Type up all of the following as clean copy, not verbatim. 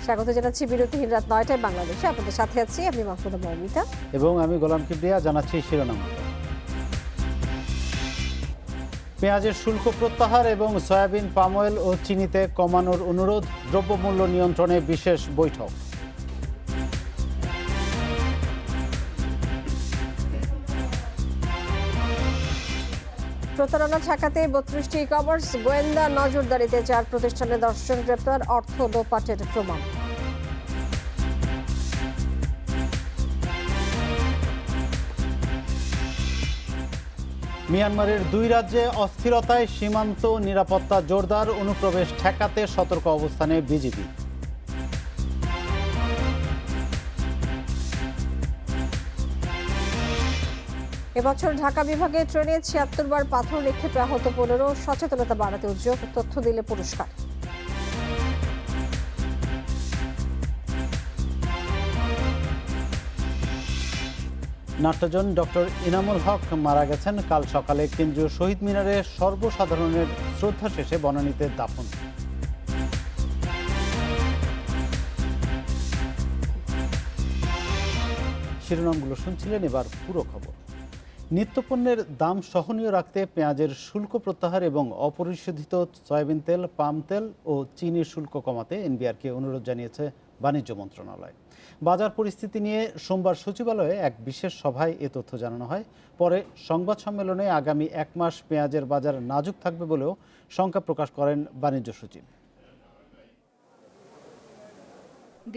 স্বাগত জানাচ্ছি বিরতিহীন রাত ৯টায় বাংলাদেশে। আপনাদের সাথে আছি আমি মাহফুজা মৌমিতা এবং আমি গোলাম কিবরিয়া। জানাচ্ছি শিরোনাম। পেঁয়াজের শুল্ক প্রত্যাহার এবং সয়াবিন, পাম অয়েল ও চিনিতে কমানোর অনুরোধ, দ্রব্যমূল্য নিয়ন্ত্রণে বিশেষ বৈঠক। প্রতারণা ঠেকাতে ৩২টি ই-কমার্স গোয়েন্দা নজরদারিতে ৪ প্রতিষ্ঠানে ১০ জন গ্রেপ্তার, অর্থ লোপাটের প্রমাণ। মিয়ানমারের ২ রাজ্যে অস্থিরতায় সীমান্ত নিরাপত্তা জোরদার, অনুপ্রবেশ ঠেকাতে সতর্ক অবস্থানে বিজিবি। এবছর ঢাকা বিভাগে ট্রেনে ৭৬ বার পাথর নিক্ষেপে আহত ১৫, সচেতনতা বাড়াতে উদ্যোগ, তথ্য দিলে পুরস্কার। নাট্যজন ডক্টর ইনামুল হক মারা গেছেন। কাল সকালে কেন্দ্রীয় শহীদ মিনারে সর্বসাধারণের শ্রদ্ধা শেষে বনানীতে দাফন। শিরোনামগুলো শুনছিলেন, এবার পুরো খবর। নিত্যপণ্যের দাম সহনীয় রাখতে পেঁয়াজের শুল্ক প্রত্যাহার এবং অপরিশোধিত সয়াবিন তেল, পাম তেল ও চিনির শুল্ক কমাতে এনবিআরকে অনুরোধ জানিয়েছে বাণিজ্য মন্ত্রণালয়। বাজার পরিস্থিতি নিয়ে সোমবার সচিবালয়ে এক বিশেষ সভায় এ তথ্য জানানো হয়। পরে সংবাদ সম্মেলনে আগামী ১ মাস পেঁয়াজের বাজার নাজুক থাকবে বলেও শঙ্কা প্রকাশ করেন বাণিজ্য সচিব।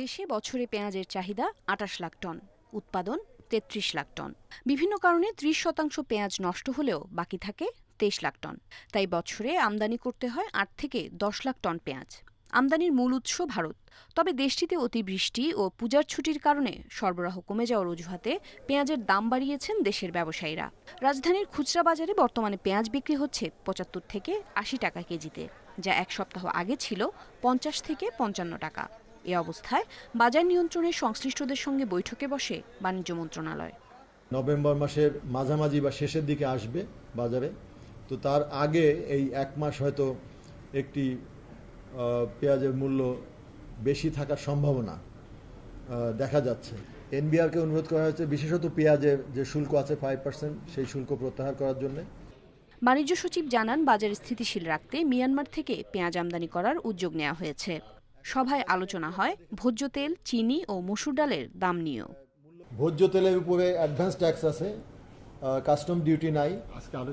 দেশে বছরে পেঁয়াজের চাহিদা ২৮ লাখ টন, উৎপাদন ৩৩ লাখ টন। বিভিন্ন কারণে ৩০% পেঁয়াজ নষ্ট হলেও বাকি থাকে ২৩ লাখ টন। তাই বছরে আমদানি করতে হয় ৮ থেকে ১০ লাখ টন পেঁয়াজ। আমদানির মূল উৎস ভারত। তবে দেশটিতে অতিবৃষ্টি ও পূজার ছুটির কারণে সরবরাহ কমে যাওয়ার অজুহাতে পেঁয়াজের দাম বাড়িয়েছেন দেশের ব্যবসায়ীরা। রাজধানীর খুচরা বাজারে বর্তমানে পেঁয়াজ বিক্রি হচ্ছে ৭৫ থেকে ৮০ টাকা কেজিতে, যা এক সপ্তাহ আগে ছিল ৫০ থেকে ৫৫ টাকা। এ অবস্থায় বাজার নিয়ন্ত্রণে সংশ্লিষ্টদের সঙ্গে বৈঠকে বসে বাণিজ্য মন্ত্রণালয়। নভেম্বর মাসের মাঝামাঝি বা শেষের দিকে আসবে বাজারে, তো তার আগে এই ১ মাস হয়তো একটি পেঁয়াজের মূল্য বেশি থাকার সম্ভাবনা দেখা যাচ্ছে। এনবিআরকে অনুরোধ করা হয়েছে বিশেষত পেঁয়াজের যে শুল্ক আছে 5%, সেই শুল্ক প্রত্যাহার করার জন্য। বাণিজ্য সচিব জানান, বাজার স্থিতিশীল রাখতে মিয়ানমার থেকে পেঁয়াজ আমদানি করার উদ্যোগ নেওয়া হয়েছে। সভায় আলোচনা হয় ভোজ্য তেল, চিনি ও মসুর ডালের দাম নিয়েও। ভোজ্য তেলের উপরে অ্যাডভান্স ট্যাক্স আছে, কাস্টম ডিউটি নাই,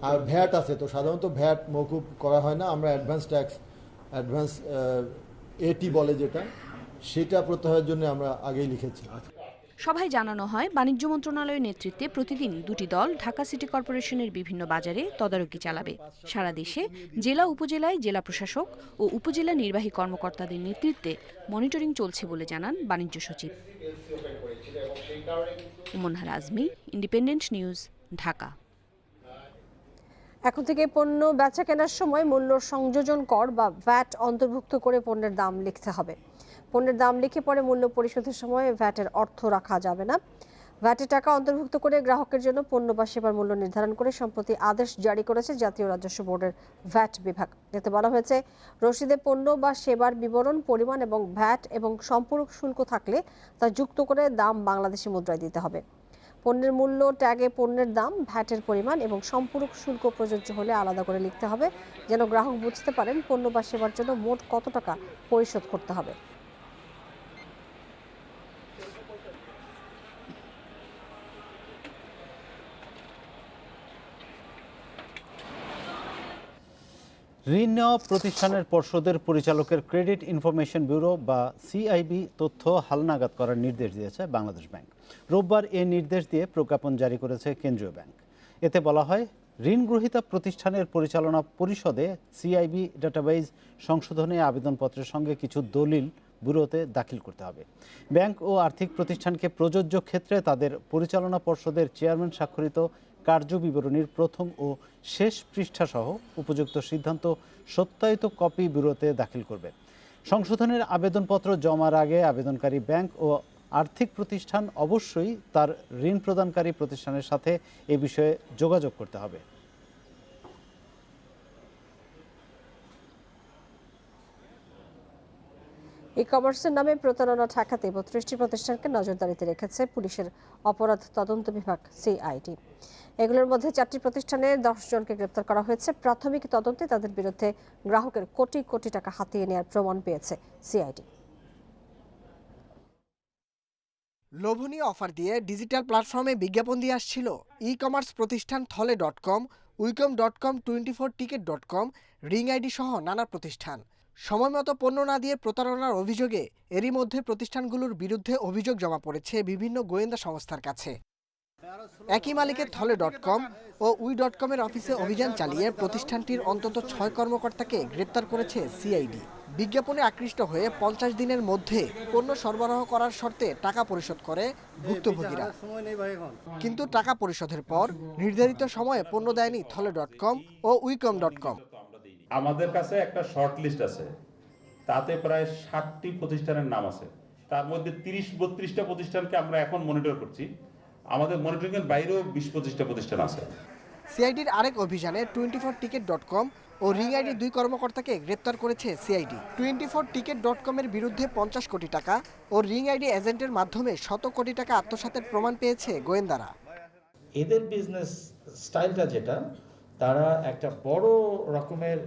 আর ভ্যাট আছে। তো সাধারণত ভ্যাট মওকুফ করা হয় না, আমরা অ্যাডভান্স ট্যাক্স, অ্যাডভান্স এটি বলে যেটা, সেটা প্রত্যাহারের জন্য আমরা আগেই লিখেছি। সভায় জানানো হয়, বাণিজ্য মন্ত্রণালয়ের নেতৃত্বে প্রতিদিন ২টি দল ঢাকা সিটি কর্পোরেশনের বিভিন্ন বাজারে তদারকি চালাবে। সারা দেশে জেলা উপজেলায় জেলা প্রশাসক ও উপজেলা নির্বাহী কর্মকর্তাদের নেতৃত্বে মনিটরিং চলছে বলে জানান বাণিজ্য সচিব। উমনহার আজমি, ইন্ডিপেন্ডেন্ট নিউজ, ঢাকা। এখন থেকে পণ্য বেচা কেনার সময় মূল্য সংযোজন কর বা ভ্যাট অন্তর্ভুক্ত করে পণ্যের দাম লিখতে হবে। পণ্যের দাম লিখে পরে মূল্য পরিশোধের সময় ভ্যাটের অর্থ রাখা যাবে না। ভ্যাটের টাকা অন্তর্ভুক্ত করে গ্রাহকের জন্য পণ্য বা সেবার মূল্য নির্ধারণ করে সম্প্রতি আদেশ জারি করেছে জাতীয় রাজস্ব বোর্ডের ভ্যাট বিভাগ। এতে বলা হয়েছে, রসিদে পণ্য বা সেবার বিবরণ, পরিমাণ এবং ভ্যাট এবং সম্পূরক শুল্ক থাকলে তা যুক্ত করে দাম বাংলাদেশি মুদ্রায় দিতে হবে। পণ্যের মূল্য ট্যাগে পণ্যের দাম, ভ্যাটের পরিমাণ এবং সম্পূরক শুল্ক প্রযোজ্য হলে আলাদা করে লিখতে হবে, যেন গ্রাহক বুঝতে পারেন পণ্য বা সেবার জন্য মোট কত টাকা পরিশোধ করতে হবে। ঋণ নেওয়া প্রতিষ্ঠানের পর্ষদের পরিচালকের ক্রেডিট ইনফরমেশন ব্যুরো বা সিআইবি তথ্য হালনাগাদ করার নির্দেশ দিয়েছে বাংলাদেশ ব্যাংক। রোববার এ নির্দেশ দিয়ে প্রজ্ঞাপন জারি করেছে কেন্দ্রীয় ব্যাংক। এতে বলা হয়, ঋণ গ্রহীতা প্রতিষ্ঠানের পরিচালনা পরিষদে সিআইবি ডাটাবেজ সংশোধনে আবেদনপত্রের সঙ্গে কিছু দলিল ব্যুরোতে দাখিল করতে হবে। ব্যাংক ও আর্থিক প্রতিষ্ঠানকে প্রযোজ্য ক্ষেত্রে তাদের পরিচালনা পর্ষদের চেয়ারম্যান স্বাক্ষরিত কার্য বিবরণীর প্রথম ও শেষ পৃষ্ঠাসহ উপযুক্ত সিদ্ধান্ত সত্যায়িত কপি ব্যুরোতে দাখিল করবে। সংশোধনের আবেদনপত্র জমার আগে আবেদনকারী ব্যাংক ও আর্থিক প্রতিষ্ঠান অবশ্যই তার ঋণ প্রদানকারী প্রতিষ্ঠানের সাথে এ বিষয়ে যোগাযোগ করতে হবে। ই কমার্সের নামে প্রতারণা ঠেকাতে 32টি প্রতিষ্ঠানকে নজরদারিতে রেখেছে পুলিশের অপরাধ তদন্ত বিভাগ সিআইডি। এগুলোর মধ্যে 4টি প্রতিষ্ঠানে 10 জনকে গ্রেপ্তার করা হয়েছে। প্রাথমিক তদন্তে তাদের বিরুদ্ধে গ্রাহকের কোটি কোটি টাকা হাতিয়ে নেওয়ার প্রমাণ পেয়েছে সিআইডি। লোভনীয় অফার দিয়ে ডিজিটাল প্ল্যাটফর্মে বিজ্ঞাপন দিয়ে আসছিল ই কমার্স প্রতিষ্ঠান থলে.com, উইকম.com, 24ticket.com, রিং আইডি সহ নানা প্রতিষ্ঠান। সময়মতো পণ্য না দিয়ে প্রতারণার অভিযোগে এরই মধ্যে প্রতিষ্ঠানগুলোর বিরুদ্ধে অভিযোগ জমা পড়েছে বিভিন্ন গোয়েন্দা সংস্থার কাছে। একই মালিকের থলে.com ও উই.com এর অফিসে অভিযান চালিয়ে প্রতিষ্ঠানটির অন্তত 6 কর্মকর্তাকে গ্রেপ্তার করেছে সিআইডি। বিজ্ঞাপনে আকৃষ্ট হয়ে 50 দিনের মধ্যে পণ্য সরবরাহ করার শর্তে টাকা পরিশোধ করে ভুক্তভোগীরা। কিন্তু টাকা পরিশোধের পর নির্ধারিত সময়ে পণ্য দেয়নি থলে.com ও উইকম.com। আমাদের কাছে একটা শর্ট লিস্ট আছে, তাতে প্রায় 60টি প্রতিষ্ঠানের নাম আছে। তার মধ্যে 30-32টা প্রতিষ্ঠানকে আমরা এখন মনিটর করছি। আমাদের মনিটরিংয়ের বাইরেও 20-25টা প্রতিষ্ঠান আছে। সিআইডির আরেক অভিযানে 24ticket.com ও রিং আইডি 2 কর্মকর্তাকে গ্রেপ্তার করেছে সিআইডি। 24ticket.com এর বিরুদ্ধে 50 কোটি টাকা ও রিং আইডি এজেন্টের মাধ্যমে 100 কোটি টাকা আত্মসাতের প্রমাণ পেয়েছে গোয়েন্দারা। এদের বিজনেস স্টাইলটা যেটা, তারা একটা বড় রকমের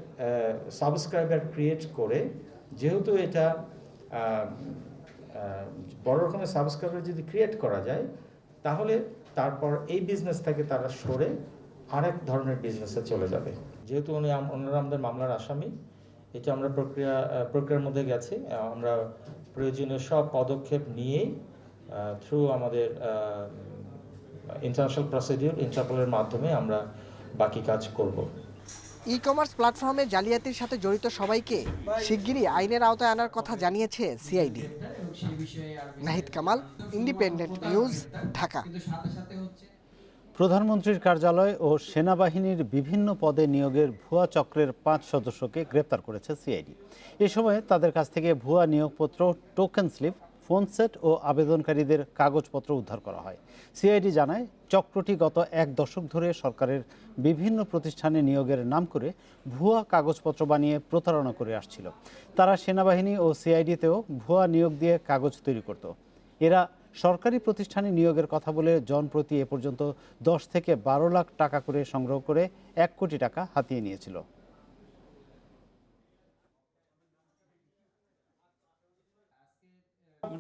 সাবস্ক্রাইবার ক্রিয়েট করে, যেহেতু এটা বড় রকমের সাবস্ক্রাইবার যদি ক্রিয়েট করা যায়, তাহলে তারপর এই বিজনেস থেকে তারা সরে আরেক ধরনের বিজনেসে চলে যাবে। যেহেতু ওনারা আমাদের মামলার আসামি, এটা আমরা প্রক্রিয়ার মধ্যে গেছি। আমরা প্রয়োজনীয় সব পদক্ষেপ নিয়েই থ্রু আমাদের ইন্টারন্যাশনাল প্রসিডিউর ইন্টারপোলের মাধ্যমে আমরা বাকি কাজ করব। ই কমার্স প্ল্যাটফর্মে জালিয়াতির সাথে জড়িত সবাইকে শিগগিরই আইনের আওতায় আনার কথা জানিয়েছে CID. Nahid Kamal, independent news, Dhaka. প্রধানমন্ত্রীর কার্যালয় ও সেনাবাহিনীর বিভিন্ন পদে নিয়োগের ভুয়া চক্রের 5 সদস্যকে গ্রেপ্তার করেছে সিআইডি। এ সময় তাদের কাছ থেকে ভুয়া নিয়োগপত্র, টোকেন স্লিপ, ফোন সেট ও আবেদনকারীদের কাগজপত্র উদ্ধার করা হয়। সিআইডি জানায়, চক্রটি গত 1 দশক ধরে সরকারের বিভিন্ন প্রতিষ্ঠানে নিয়োগের নাম করে ভুয়া কাগজপত্র বানিয়ে প্রতারণা করে আসছিল। তারা সেনাবাহিনী ও সিআইডিতেও ভুয়া নিয়োগ দিয়ে কাগজ তৈরি করত। এরা সরকারি প্রতিষ্ঠানে নিয়োগের কথা বলে জনপ্রতি এ পর্যন্ত 10 থেকে 12 লাখ টাকা করে সংগ্রহ করে 1 কোটি টাকা হাতিয়ে নিয়েছিল।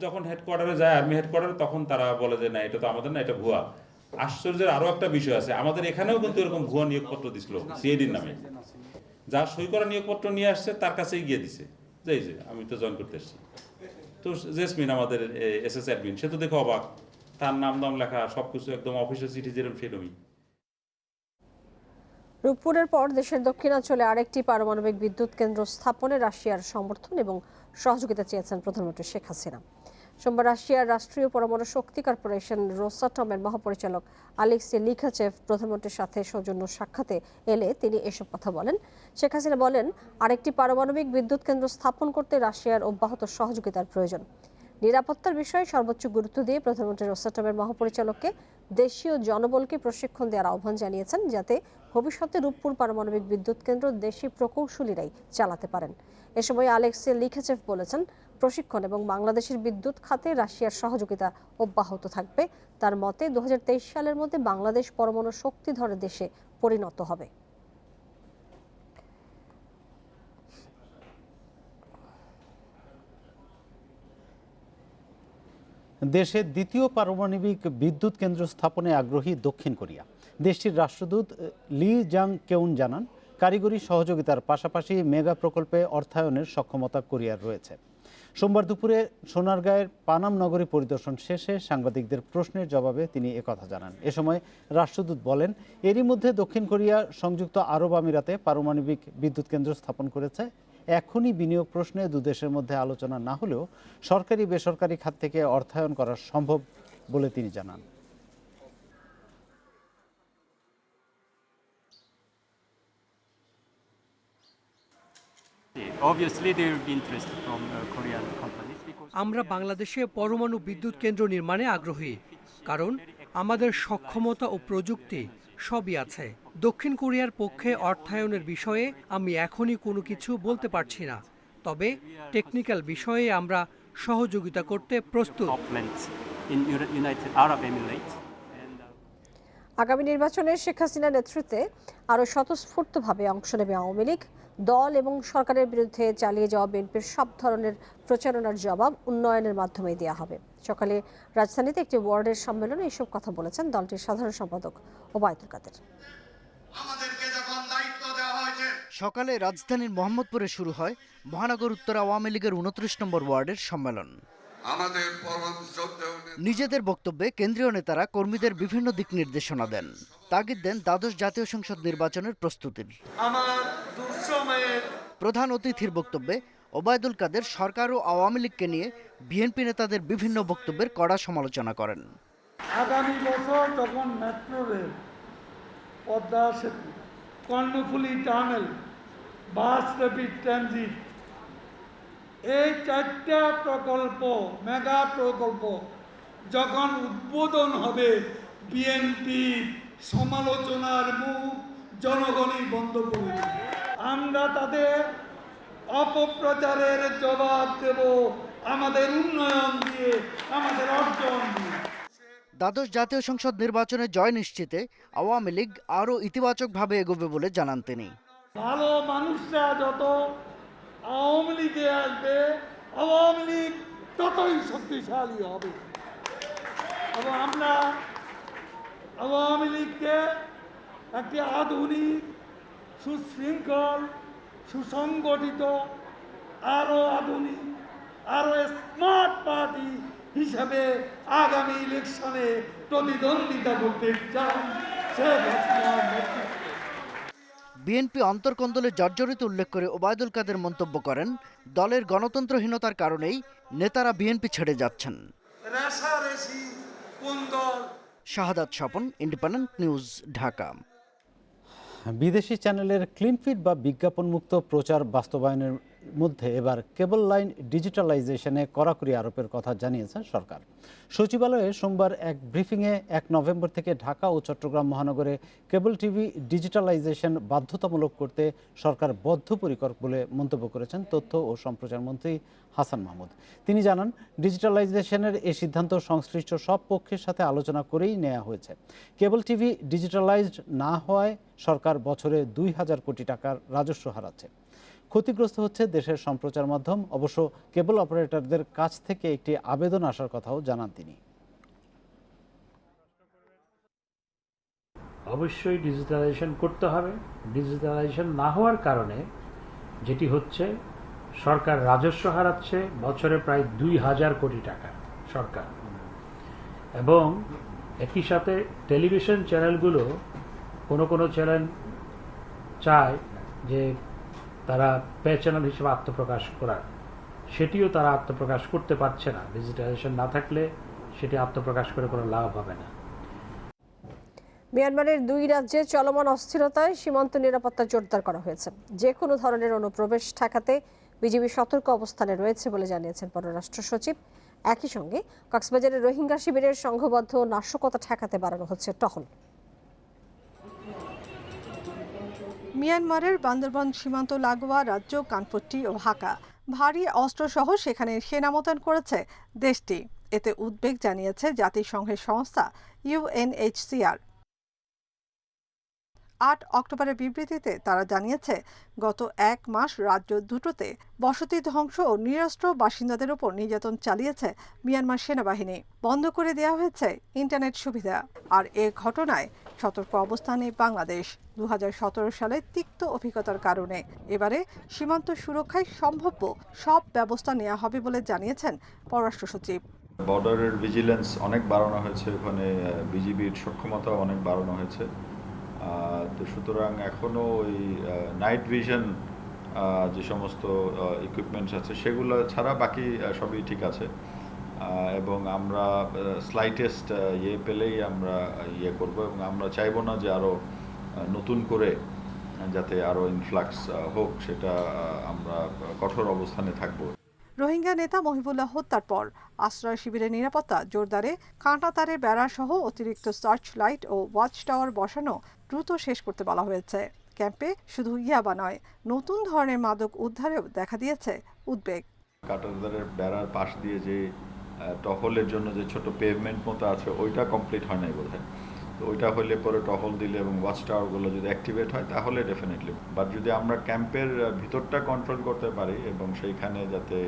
যখন হেডকোয়ার্টারে যায়, আর্মি হেডকোয়ার্টারে, তখন তারা বলে যে না, এটা তো আমাদের না, এটা ভুয়া। আশ্চর্যের আরো একটা বিষয় আছে, আমাদের এখানেও কিন্তু এরকম ভুয়া নিয়োগপত্র দিছিল সিআইডির নামে। যার সই করা নিয়োগপত্র নিয়ে আসছে তার কাছেই গিয়ে দিছে যে এই যে আমি তো জয়েন করতে এসেছি। তো জেসমিন আমাদের এসএস অ্যাডমিন, সে তো দেখো অবাক, তার নাম দাম লেখা সবকিছু একদম অফিসিয়াল চিঠি যেরকম সেরকমই। রূপপুরের পর দেশের দক্ষিণাঞ্চলে আরেকটি পারমাণবিক বিদ্যুৎ কেন্দ্র স্থাপনে রাশিয়ার সমর্থন এবং সহযোগিতা চেয়েছেন প্রধানমন্ত্রী শেখ হাসিনা। সোমবার রাশিয়ার রাষ্ট্রীয় পরমাণু শক্তি কর্পোরেশন রোসাটমের মহাপরিচালক আলেক্সি লিখাচেভ প্রধানমন্ত্রীর সাথে সৌজন্য সাক্ষাতে এলে তিনি এসব কথা বলেন। শেখ হাসিনা বলেন, আরেকটি পারমাণবিক বিদ্যুৎ কেন্দ্র স্থাপন করতে রাশিয়ার অব্যাহত সহযোগিতার প্রয়োজন। নিরাপত্তার বিষয়ে সর্বোচ্চ গুরুত্ব দিয়ে প্রধানমন্ত্রী রোসাটমের মহাপরিচালককে দেশীয় জনবলকে প্রশিক্ষণ দেওয়ার আহ্বান জানিয়েছেন, যাতে ভবিষ্যতে রূপপুর পারমাণবিক বিদ্যুৎ কেন্দ্র দেশি প্রকৌশলীরাই চালাতে পারেন। এ সময় আলেক্সি লিখাচেভ বলেছেন, প্রশিক্ষণ এবং বাংলাদেশের বিদ্যুৎ খাতে রাশিয়ার সহযোগিতা অব্যাহত থাকবে। তার মতে 2023 সালের মধ্যে বাংলাদেশ পরমাণু শক্তিধর দেশে পরিণত হবে। দেশের দ্বিতীয় পারমাণবিক বিদ্যুৎ কেন্দ্র স্থাপনে আগ্রহী দক্ষিণ কোরিয়া। দেশটির রাষ্ট্রদূত লি জাং কেউন জানান, কারিগরি সহযোগিতার পাশাপাশি মেগা প্রকল্পে অর্থায়নের সক্ষমতা কোরিয়ার রয়েছে। সোমবার দুপুরে সোনারগাঁয়ের পানাম নগরী পরিদর্শন শেষে সাংবাদিকদের প্রশ্নের জবাবে তিনি একথা জানান। এ সময় রাষ্ট্রদূত বলেন, এরই মধ্যে দক্ষিণ কোরিয়া সংযুক্ত আরব আমিরাতে পারমাণবিক বিদ্যুৎ কেন্দ্র স্থাপন করেছে। এখনই বিনিয়োগ প্রশ্নে দুদেশের মধ্যে আলোচনা না হলেও সরকারি বেসরকারি খাত থেকে অর্থায়ন করা সম্ভব বলে তিনি জানান। আমরা বাংলাদেশে পরমাণু বিদ্যুৎ কেন্দ্র নির্মাণে আগ্রহী, কারণ আমাদের সক্ষমতা ও প্রযুক্তি সবই আছে। দক্ষিণ কোরিয়ার পক্ষে অর্থায়নের বিষয়ে আমি এখনই কোনো কিছু বলতে পারছি না, তবে টেকনিক্যাল বিষয়ে আমরা সহযোগিতা করতে প্রস্তুত। আগামী নির্বাচনে শেখ হাসিনার নেতৃত্বে আরও স্বতঃস্ফূর্তভাবে অংশ নেবে আওয়ামী লীগ। দল এবং সরকারের বিরুদ্ধে চালিয়ে যাওয়া বিএনপির সব ধরনের প্রচারণার জবাব উন্নয়নের মাধ্যমে দেওয়া হবে। সকালে রাজধানীতে একটি ওয়ার্ডের সম্মেলনে এসব কথা বলেছেন দলটির সাধারণ সম্পাদক ওবায়দুল কাদের। সকালে রাজধানীর মোহাম্মদপুরে শুরু হয় মহানগর উত্তর আওয়ামী লীগের ২৯ নম্বর ওয়ার্ডের সম্মেলন। নিজেদের বক্তব্যে কেন্দ্রীয় নেতারা কর্মীদের বিভিন্ন দিক নির্দেশনা দেন, তাগিদ দেন দ্বাদশ জাতীয় সংসদ নির্বাচনের প্রস্তুতির। প্রধান অতিথির বক্তব্যে ওবায়দুল কাদের সরকার ও আওয়ামী লীগকে নিয়ে বিএনপি নেতাদের বিভিন্ন বক্তব্যের কড়া সমালোচনা করেন। আগামী বছর যখন মেট্রো রেল, পদ্মা সেতু, কর্ণফুলী টানেল, বাস র্যাপিড ট্রানজিট, এই 4টা প্রকল্প, মেগা প্রকল্প যখন উদ্বোধন হবে, বিএনপি সমালোচনার মুখ জনগণই বন্ধ করবে। আমরা তাদের অপপ্রচারের জবাব দেব আমাদের উন্নয়ন দিয়ে, আমাদের অর্জন দিয়ে। দ্বাদশ জাতীয় সংসদ নির্বাচনে জয় নিশ্চিতে আওয়ামী লীগ আরও ইতিবাচকভাবে এগোবে বলে জানান তিনি। ভালো মানুষরা যত আওয়ামী লীগে আসবে, আওয়ামী লীগ ততই শক্তিশালী হবে। এবং আমরা আওয়ামী লীগকে একটি আধুনিক, সুশৃঙ্খল, সুসংগঠিত, আরও আধুনিক, আরও স্মার্ট পার্টি হিসাবে আগামী ইলেকশনে প্রতিদ্বন্দ্বিতা করতে চান। বিএনপি অন্তর্কন্দলে জর্জরিত উল্লেখ করে ওবায়দুল কাদের মন্তব্য করেন, দলের গণতন্ত্রহীনতার কারণেই নেতারা বিএনপি ছেড়ে যাচ্ছেন। শাহাদাত স্বপন, ইন্ডিপেন্ডেন্ট নিউজ, ঢাকা। বিদেশি চ্যানেলের ক্লিনফিট বা বিজ্ঞাপনমুক্ত প্রচার বাস্তবায়নের মধ্যে এবার কেবল লাইন ডিজিটালাইজেশনে কড়াকড়ি আরোপের কথা জানিয়েছে সরকার। সচিবালয়ে সোমবার এক ব্রিফিংয়ে 1 নভেম্বর থেকে ঢাকা ও চট্টগ্রাম মহানগরে কেবল টিভি ডিজিটালাইজেশন বাধ্যতামূলক করতে সরকার বদ্ধপরিকর বলে মন্তব্য করেছেন তথ্য ও সম্প্রচার মন্ত্রী হাসান মাহমুদ। তিনি জানান, ডিজিটালাইজেশনের এই সিদ্ধান্ত সংশ্লিষ্ট সব পক্ষের সাথে আলোচনা করেই নেওয়া হয়েছে। কেবল টিভি ডিজিটালাইজড না হওয়ায় সরকার বছরে ২,০০০ কোটি টাকার রাজস্ব হারাচ্ছে। ক্ষতিগ্রস্ত হচ্ছে দেশের সম্প্রচার মাধ্যম। অবশ্য কেবল অপারেটরদের কাছ থেকে একটি আবেদন আসার কথাও জানান তিনি। অবশ্যই ডিজিটালাইজেশন করতে হবে। ডিজিটালাইজেশন না হওয়ার কারণে যেটি হচ্ছে, সরকার রাজস্ব হারাচ্ছে বছরে প্রায় ২,০০০ কোটি টাকা সরকার। এবং একই সাথে টেলিভিশন চ্যানেলগুলো কোনো চ্যানেল চায় যে তারা পে চ্যানেল হিসেবে আত্মপ্রকাশ করার, সেটিও তারা আত্মপ্রকাশ করতে পারছে না। ডিজিটালাইজেশন না থাকলে সেটি আত্মপ্রকাশ করে কোনো লাভ হবে না। মিয়ানমারের 2 রাজ্যে চলমান অস্থিরতায় সীমান্ত নিরাপত্তা জোরদার করা হয়েছে। যে কোনো ধরনের অনুপ্রবেশ ঠেকাতে বিজিবি সতর্ক অবস্থানে রয়েছে বলে জানিয়েছেন পররাষ্ট্র সচিব। একই সঙ্গে কক্সবাজারের রোহিঙ্গা শিবিরের সংঘবদ্ধ নাশকতা ঠেকাতে বাড়ানো হচ্ছে টহল। মিয়ানমারের বান্দরবান সীমান্ত লাগোয়া রাজ্য কানপট্টি ও হাকা ভারী অস্ত্রসহ সেখানে সেনা মোতায়েন করেছে দেশটি। এতে উদ্বেগ জানিয়েছে জাতিসংঘের সংস্থা UNHCR। 8 অক্টোবরের বিবৃতিতে তারা জানিয়েছে, গত 1 মাস রাজ্য দুটোতে বসতি ধ্বংস ও নিরস্ত্র বাসিন্দাদের উপর নির্যাতন চালিয়েছে মিয়ানমার সেনাবাহিনী। বন্ধ করে দেওয়া হয়েছে ইন্টারনেট সুবিধা। আর এ ঘটনায় সতর্ক অবস্থানে বাংলাদেশ। 2017 সালে তিক্ত অভিজ্ঞতার কারণে এবারে সীমান্ত সুরক্ষায় সম্ভাব্য সব ব্যবস্থা নেওয়া হবে বলে জানিয়েছেন পররাষ্ট্র সচিব। বর্ডারের ভিজিলেন্স অনেক বাড়ানো হয়েছে, ওখানে বিজিবির সক্ষমতা অনেক বাড়ানো হয়েছে। তো সুতরাং এখনও ওই নাইট ভিশন যে সমস্ত ইকুইপমেন্টস আছে সেগুলো ছাড়া বাকি সবই ঠিক আছে। এবং আমরা স্লাইটেস্ট পেলেই আমরা করব, এবং আমরা চাইবো না যে আরও নতুন করে যাতে আরও ইনফ্লাক্স হোক, সেটা আমরা কঠোর অবস্থানে থাকবো। রোহিঙ্গা নেতা মহিবুল্লাহ হত্যার পর আশ্রয় শিবিরের নিরাপত্তা জোরদারে কাঁটা তারের বেড়া সহ অতিরিক্ত সার্চ লাইট ও ওয়াচ টাওয়ার বসানো দ্রুত শেষ করতে বলা হয়েছে। ক্যাম্পে শুধু ইয়াবা নয়, নতুন ধরনের মাদক উদ্ধারেও দেখা দিয়েছে উদ্বেগ। কাঁটাতারের বেড়ার পাশ দিয়ে যে টহলের জন্য যে ছোট পেভমেন্ট মতো আছে ওইটা কমপ্লিট হয় নাই বোধহয়। তো ওইটা হলে পরে টহল দিলে এবং ওয়াচ টাওয়ারগুলো যদি অ্যাক্টিভেট হয় তাহলে ডেফিনেটলি, বাট যদি আমরা ক্যাম্পের ভিতরটা কন্ট্রোল করতে পারি এবং সেইখানে যাতে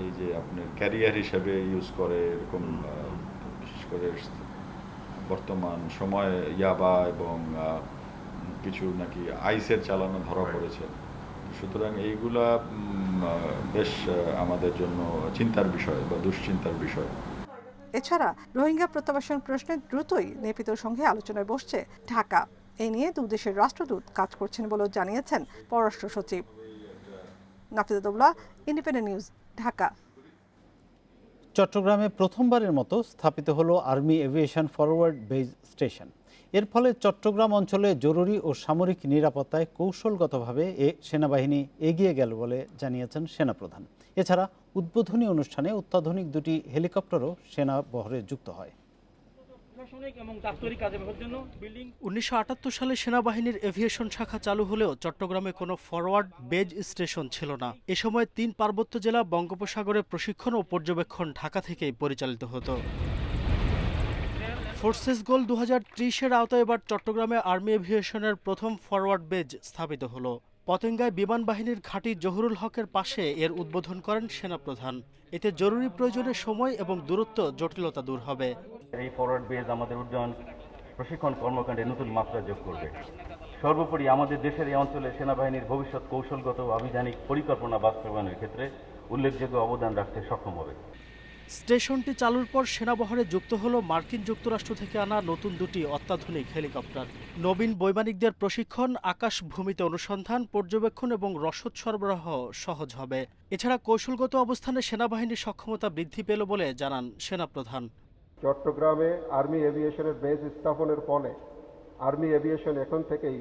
এই যে আপনার ক্যারিয়ার হিসেবে ইউজ করে এরকম বিশেষ করে বর্তমান সময়ে ইয়াবা এবং কিছু নাকি আইসের চালানো ধরা পড়েছে, সুতরাং এইগুলা বেশ আমাদের জন্য চিন্তার বিষয় বা দুশ্চিন্তার বিষয়। এছাড়া রোহিঙ্গা প্রত্যাবাসন প্রশ্নে দ্রুতই নেপিতোর সঙ্গে আলোচনায় বসছে ঢাকা। এ নিয়ে দুদেশের রাষ্ট্রদূত কাজ করছেন বলেও জানিয়েছেন পররাষ্ট্র সচিব। Nafidullah, Independent news, Dhaka. চট্টগ্রামে প্রথমবারের মতো স্থাপিত হলো army aviation forward base station. এর ফলে চট্টগ্রাম অঞ্চলে জরুরি ও সামরিক নিরাপত্তায় কৌশলগতভাবে সেনাবাহিনী এগিয়ে গেল বলে জানিয়েছেন সেনাপ্রধান। এছাড়া উদ্বোধনী অনুষ্ঠানে অত্যাধুনিক দুটি হেলিকপ্টারও সেনা বহরে যুক্ত হয়। 1978 সালে সেনাবাহিনীর এভিয়েশন শাখা চালু হলেও চট্টগ্রামে কোনো ফরওয়ার্ড বেজ স্টেশন ছিল না। এ সময় 3 পার্বত্য জেলা বঙ্গোপসাগরে প্রশিক্ষণ ও পর্যবেক্ষণ ঢাকা থেকেই পরিচালিত হতো। ফোর্সেস গোল 2030-এর আওতায় এবার চট্টগ্রামে আর্মি এভিয়েশনের প্রথম ফরওয়ার্ড বেজ স্থাপিত হলো। পতেঙ্গায় বিমান বাহিনীর ঘাঁটি জহুরুল হকের পাশে এর উদ্বোধন করেন সেনাপ্রধান। এতে জরুরি প্রয়োজনে সময় এবং দূরত্ব জটিলতা দূর হবে। এই ফরওয়ার্ড বেজ আমাদের উড্ডয়ন প্রশিক্ষণ কর্মকাণ্ডে নতুন মাত্রা যোগ করবে। সর্বোপরি আমাদের দেশের এই অঞ্চলে সেনাবাহিনীর ভবিষ্যৎ কৌশলগত ও আভিযানিক পরিকল্পনা বাস্তবায়নের ক্ষেত্রে উল্লেখযোগ্য অবদান রাখতে সক্ষম হবে। স্টেশনটি চালুর পর সেনাবহরে যুক্ত হলো মার্কিন যুক্তরাষ্ট্র থেকে আনা নতুন দুটি অত্যাধুনিক হেলিকপ্টার। নবীন বৈমানিকদের প্রশিক্ষণ, আকাশ ভূমিতে অনুসন্ধান, পর্যবেক্ষণ এবং রসদ সরবরাহ সহজ হবে। এছাড়া কৌশলগত অবস্থানে সেনাবাহিনীর সক্ষমতা বৃদ্ধি পেল বলে জানান সেনাপ্রধান। চট্টগ্রামে আর্মি এভিয়েশনের বেজ স্থাপনের ফলে আর্মি এভিয়েশন এখন থেকেই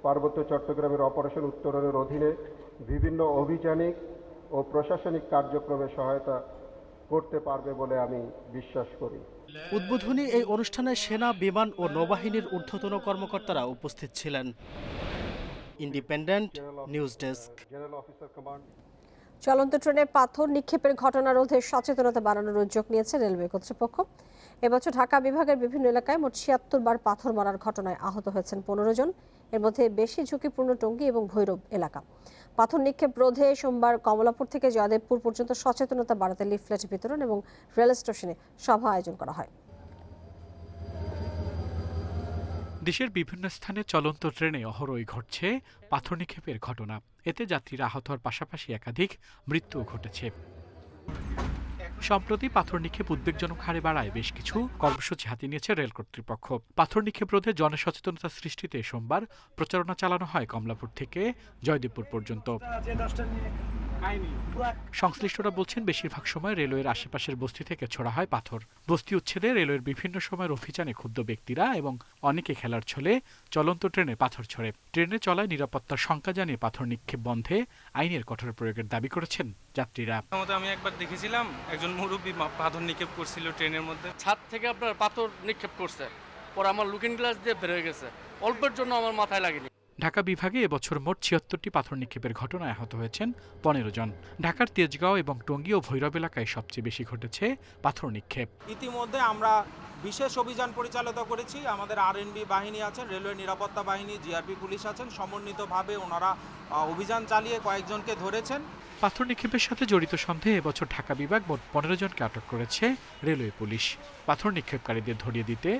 পার্বত্য চট্টগ্রামের অপারেশন উত্তরণের অধীনে বিভিন্ন অভিযানিক ও প্রশাসনিক কার্যক্রমে সহায়তা করতে পারবে বলে আমি বিশ্বাস করি। উদ্বোধনী এই অনুষ্ঠানে সেনা, বিমান ও নৌবাহিনীর ঊর্ধ্বতন কর্মকর্তারা উপস্থিত ছিলেন। Independent news desk. চলন্ত ট্রেনে পাথর নিক্ষেপের ঘটনা রোধে সচেতনতা বাড়ানোর উদ্যোগ নিয়েছে রেলওয়ে কর্তৃপক্ষ। এবছর ঢাকা বিভাগের বিভিন্ন এলাকায় মোট ৭৬ বার পাথর মারার ঘটনায় আহত হয়েছেন 15 জন। এর মধ্যে বেশি ঝুঁকিপূর্ণ টঙ্গী এবং ভৈরব এলাকা। পাথর নিক্ষেপ রোধে সোমবার কমলাপুর থেকে জয়দেবপুর পর্যন্ত সচেতনতা বাড়াতে লিফলেট বিতরণ এবং রেল স্টেশনে সভা আয়োজন করা হয়। দেশের বিভিন্ন স্থানে চলন্ত ট্রেনে অহরই ঘটছে পাথর নিক্ষেপের ঘটনা। এতে যাত্রীরা আহত হওয়ার পাশাপাশি একাধিক মৃত্যুও ঘটেছে। সম্প্রতি পাথর নিক্ষেপ উদ্বেগজনক হারে বাড়ায় বেশ কিছু কর্মসূচি হাতে নিয়েছে রেল কর্তৃপক্ষ। পাথর নিক্ষেপ রোধে জনসচেতনতা সৃষ্টিতে সোমবার প্রচারণা চালানো হয় কমলাপুর থেকে জয়দেবপুর পর্যন্ত। সংশ্লিষ্টরা বলছেন, বেশিরভাগ সময় রেলওয়ের আশেপাশের বস্তি থেকে ছোড়া হয় পাথর। বস্তি উচ্ছেদে রেলওয়ের বিভিন্ন সময়ের অভিযানে ক্ষুব্ধ ব্যক্তিরা এবং অনেকে খেলার ছলে চলন্ত ট্রেনে পাথর ছোড়ে। ট্রেনে চলায় নিরাপত্তার শঙ্কা জানিয়ে পাথর নিক্ষেপ বন্ধে আইনের কঠোর প্রয়োগের দাবি করেছেন যাত্রীরা। আমি একবার দেখেছিলাম একজন মুরব্বী পাথর নিক্ষেপ করছিল ট্রেনের মধ্যে। ছাদ থেকে আপনার পাথর নিক্ষেপ করছে, পরে আমার লুকিং গ্লাস দিয়ে বের হয়ে গেছে। অল্পের জন্য আমার মাথায় লাগেনি। ঢাকা বিভাগে এবছর মোট ৭৬টি পাথর নিক্ষেপের ঘটনায় আহত হয়েছেন 15 জন। ঢাকার তেজগাঁও এবং টঙ্গী ও ভৈরব এলাকায় সবচেয়ে বেশি ঘটেছে পাথর নিক্ষেপ। ইতিমধ্যে আমরা বিশেষ অভিযান পরিচালিত করেছি। আমাদের আরএনবি বাহিনী আছেন, রেলওয়ে নিরাপত্তা বাহিনী, জিআরপি পুলিশ আছেন। সমন্বিতভাবে ওনারা অভিযান চালিয়ে কয়েকজনকে ধরেছেন। পাথর নিক্ষেপের সাথে জড়িত সন্দেহে এবছর ঢাকা বিভাগ মোট 15 জনকে আটক করেছে রেলওয়ে পুলিশ। পাথর নিক্ষেপকারীদের ধরিয়ে দিতে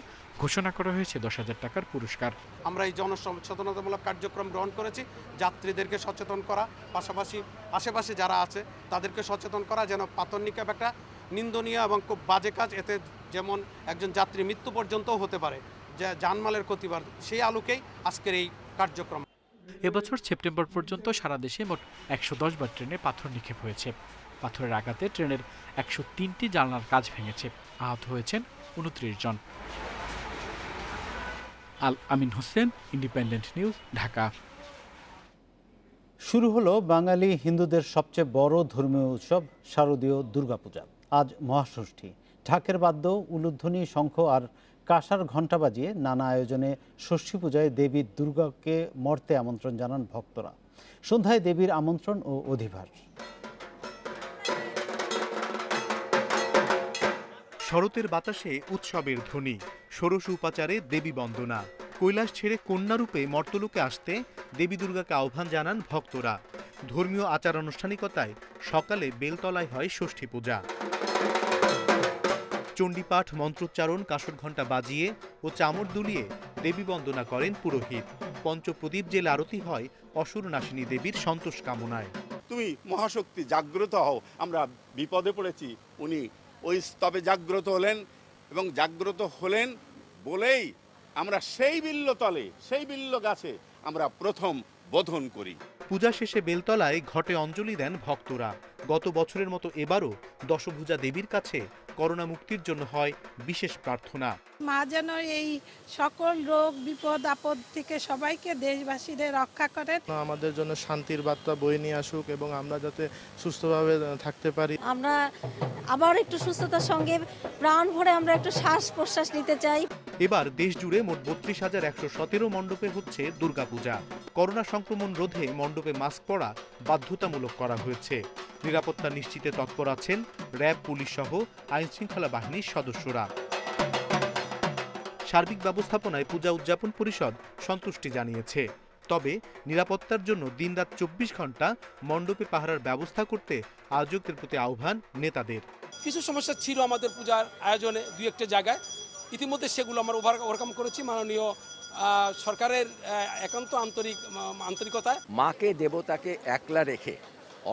ঘোষণা করা হয়েছে 10,000 টাকার পুরস্কার। আমরা এই জনসচেতনতামূলক কার্যক্রম গ্রহণ করেছি, যাত্রীদেরকে সচেতন করা, পাশাপাশি আশেপাশে যারা আছে তাদেরকে সচেতন করা, যেন পাথর নিক্ষেপ একটা নিন্দনীয় এবং খুব বাজে কাজ, এতে যেমন একজন যাত্রী মৃত্যু পর্যন্তও হতে পারে, যে জানমালের ক্ষতি বাড়ে, সেই আলোকেই আজকের এই কার্যক্রম। এবছর সেপ্টেম্বর পর্যন্ত সারা দেশে মোট 110 বার ট্রেনে পাথর নিক্ষেপ হয়েছে। পাথরের আঘাতে ট্রেনের 103টি জানলার কাচ ভেঙেছে। আহত হয়েছেন 29 জন। আল আমিন হোসেন, ইন্ডিপেন্ডেন্ট নিউজ, ঢাকা। শুরু হলো বাঙালি হিন্দুদের সবচেয়ে বড় ধর্মীয় উৎসব শারদীয় দুর্গাপূজা। আজ মহাষষ্ঠী। ঢাকের বাদ্য, উলুধ্বনি, শঙ্খ আর কাঁসার ঘণ্টা বাজিয়ে নানা আয়োজনে ষষ্ঠী পূজায় দেবী দুর্গাকে মর্তে আমন্ত্রণ জানান ভক্তরা। সন্ধ্যায় দেবীর আমন্ত্রণ ও অধিভার। শরতের বাতাসে উৎসবের ধ্বনি, ষোড়শ উপাচারে দেবী বন্দনা। কৈলাস ছেড়ে কন্যারূপে মর্তলোকে আসতে দেবী দুর্গাকে আহ্বান জানান ভক্তরা। ধর্মীয় আচার আনুষ্ঠানিকতায় সকালে বেলতলায় হয় ষষ্ঠী পূজা। চণ্ডীপাঠ, মন্ত্রোচ্চারণ, কাঁসর ঘণ্টা বাজিয়ে ও চামর দুলিয়ে দেবী বন্দনা করেন পুরোহিত। পঞ্চপ্রদীপ জেলে আরতি হয় অসুরনাশিনী দেবীর সন্তোষ কামনায়। তুমি মহাশক্তি জাগ্রত হও, আমরা বিপদে পড়েছি। উনি ওই স্তবে জাগ্রত হলেন এবং জাগ্রত হলেন বলেই আমরা সেই বিল্লতলে, সেই বিল্ল গাছে আমরা প্রথম বোধন করি। পূজা শেষে বেলতলায় ঘটে অঞ্জলি দেন ভক্তরা। গত বছরের মতো এবারও দশভুজা দেবীর কাছে করোনা মুক্তির জন্য হয় বিশেষ প্রার্থনা। মা যেন এই সকল রোগ বিপদ আপদ থেকে সবাইকে দেশবাসীদের রক্ষা করেন, আমাদের জন্য শান্তির বার্তা বয়ে নিয়ে আসুক এবং আমরা যাতে সুস্থভাবে থাকতে পারি। আমরা আবার একটু সুস্থতার সঙ্গে প্রাণ ভরে আমরা একটু শ্বাস প্রশ্বাস নিতে চাই। এবার দেশ জুড়ে মোট 32,117 মণ্ডপে হচ্ছে দুর্গাপূজা। করোনা সংক্রমণ রোধে মণ্ডপে মাস্ক পরা বাধ্যতামূলক করা হয়েছে। নিরাপত্তা নিশ্চিতে তৎপর আছেন র্যাব, পুলিশ সহ আইনশৃঙ্খলা বাহিনীর সদস্যরা। সার্বিক ব্যবস্থাপনায় পূজা উদযাপন পরিষদ সন্তুষ্টি জানিয়েছে। তবে নিরাপত্তার জন্য দিনরাত 24 ঘন্টা মণ্ডপে পাহারার ব্যবস্থা করতে আয়োজকদের প্রতি আহ্বান নেতাদের। কিছু সমস্যা ছিল আমাদের পূজার আয়োজনে দুই একটা জায়গায়, ইতিমধ্যে সেগুলো আমরা ওভারকাম করেছি মাননীয় সরকারের একান্ত আন্তরিকতায়। মাকে দেবতাকে একলা রেখে,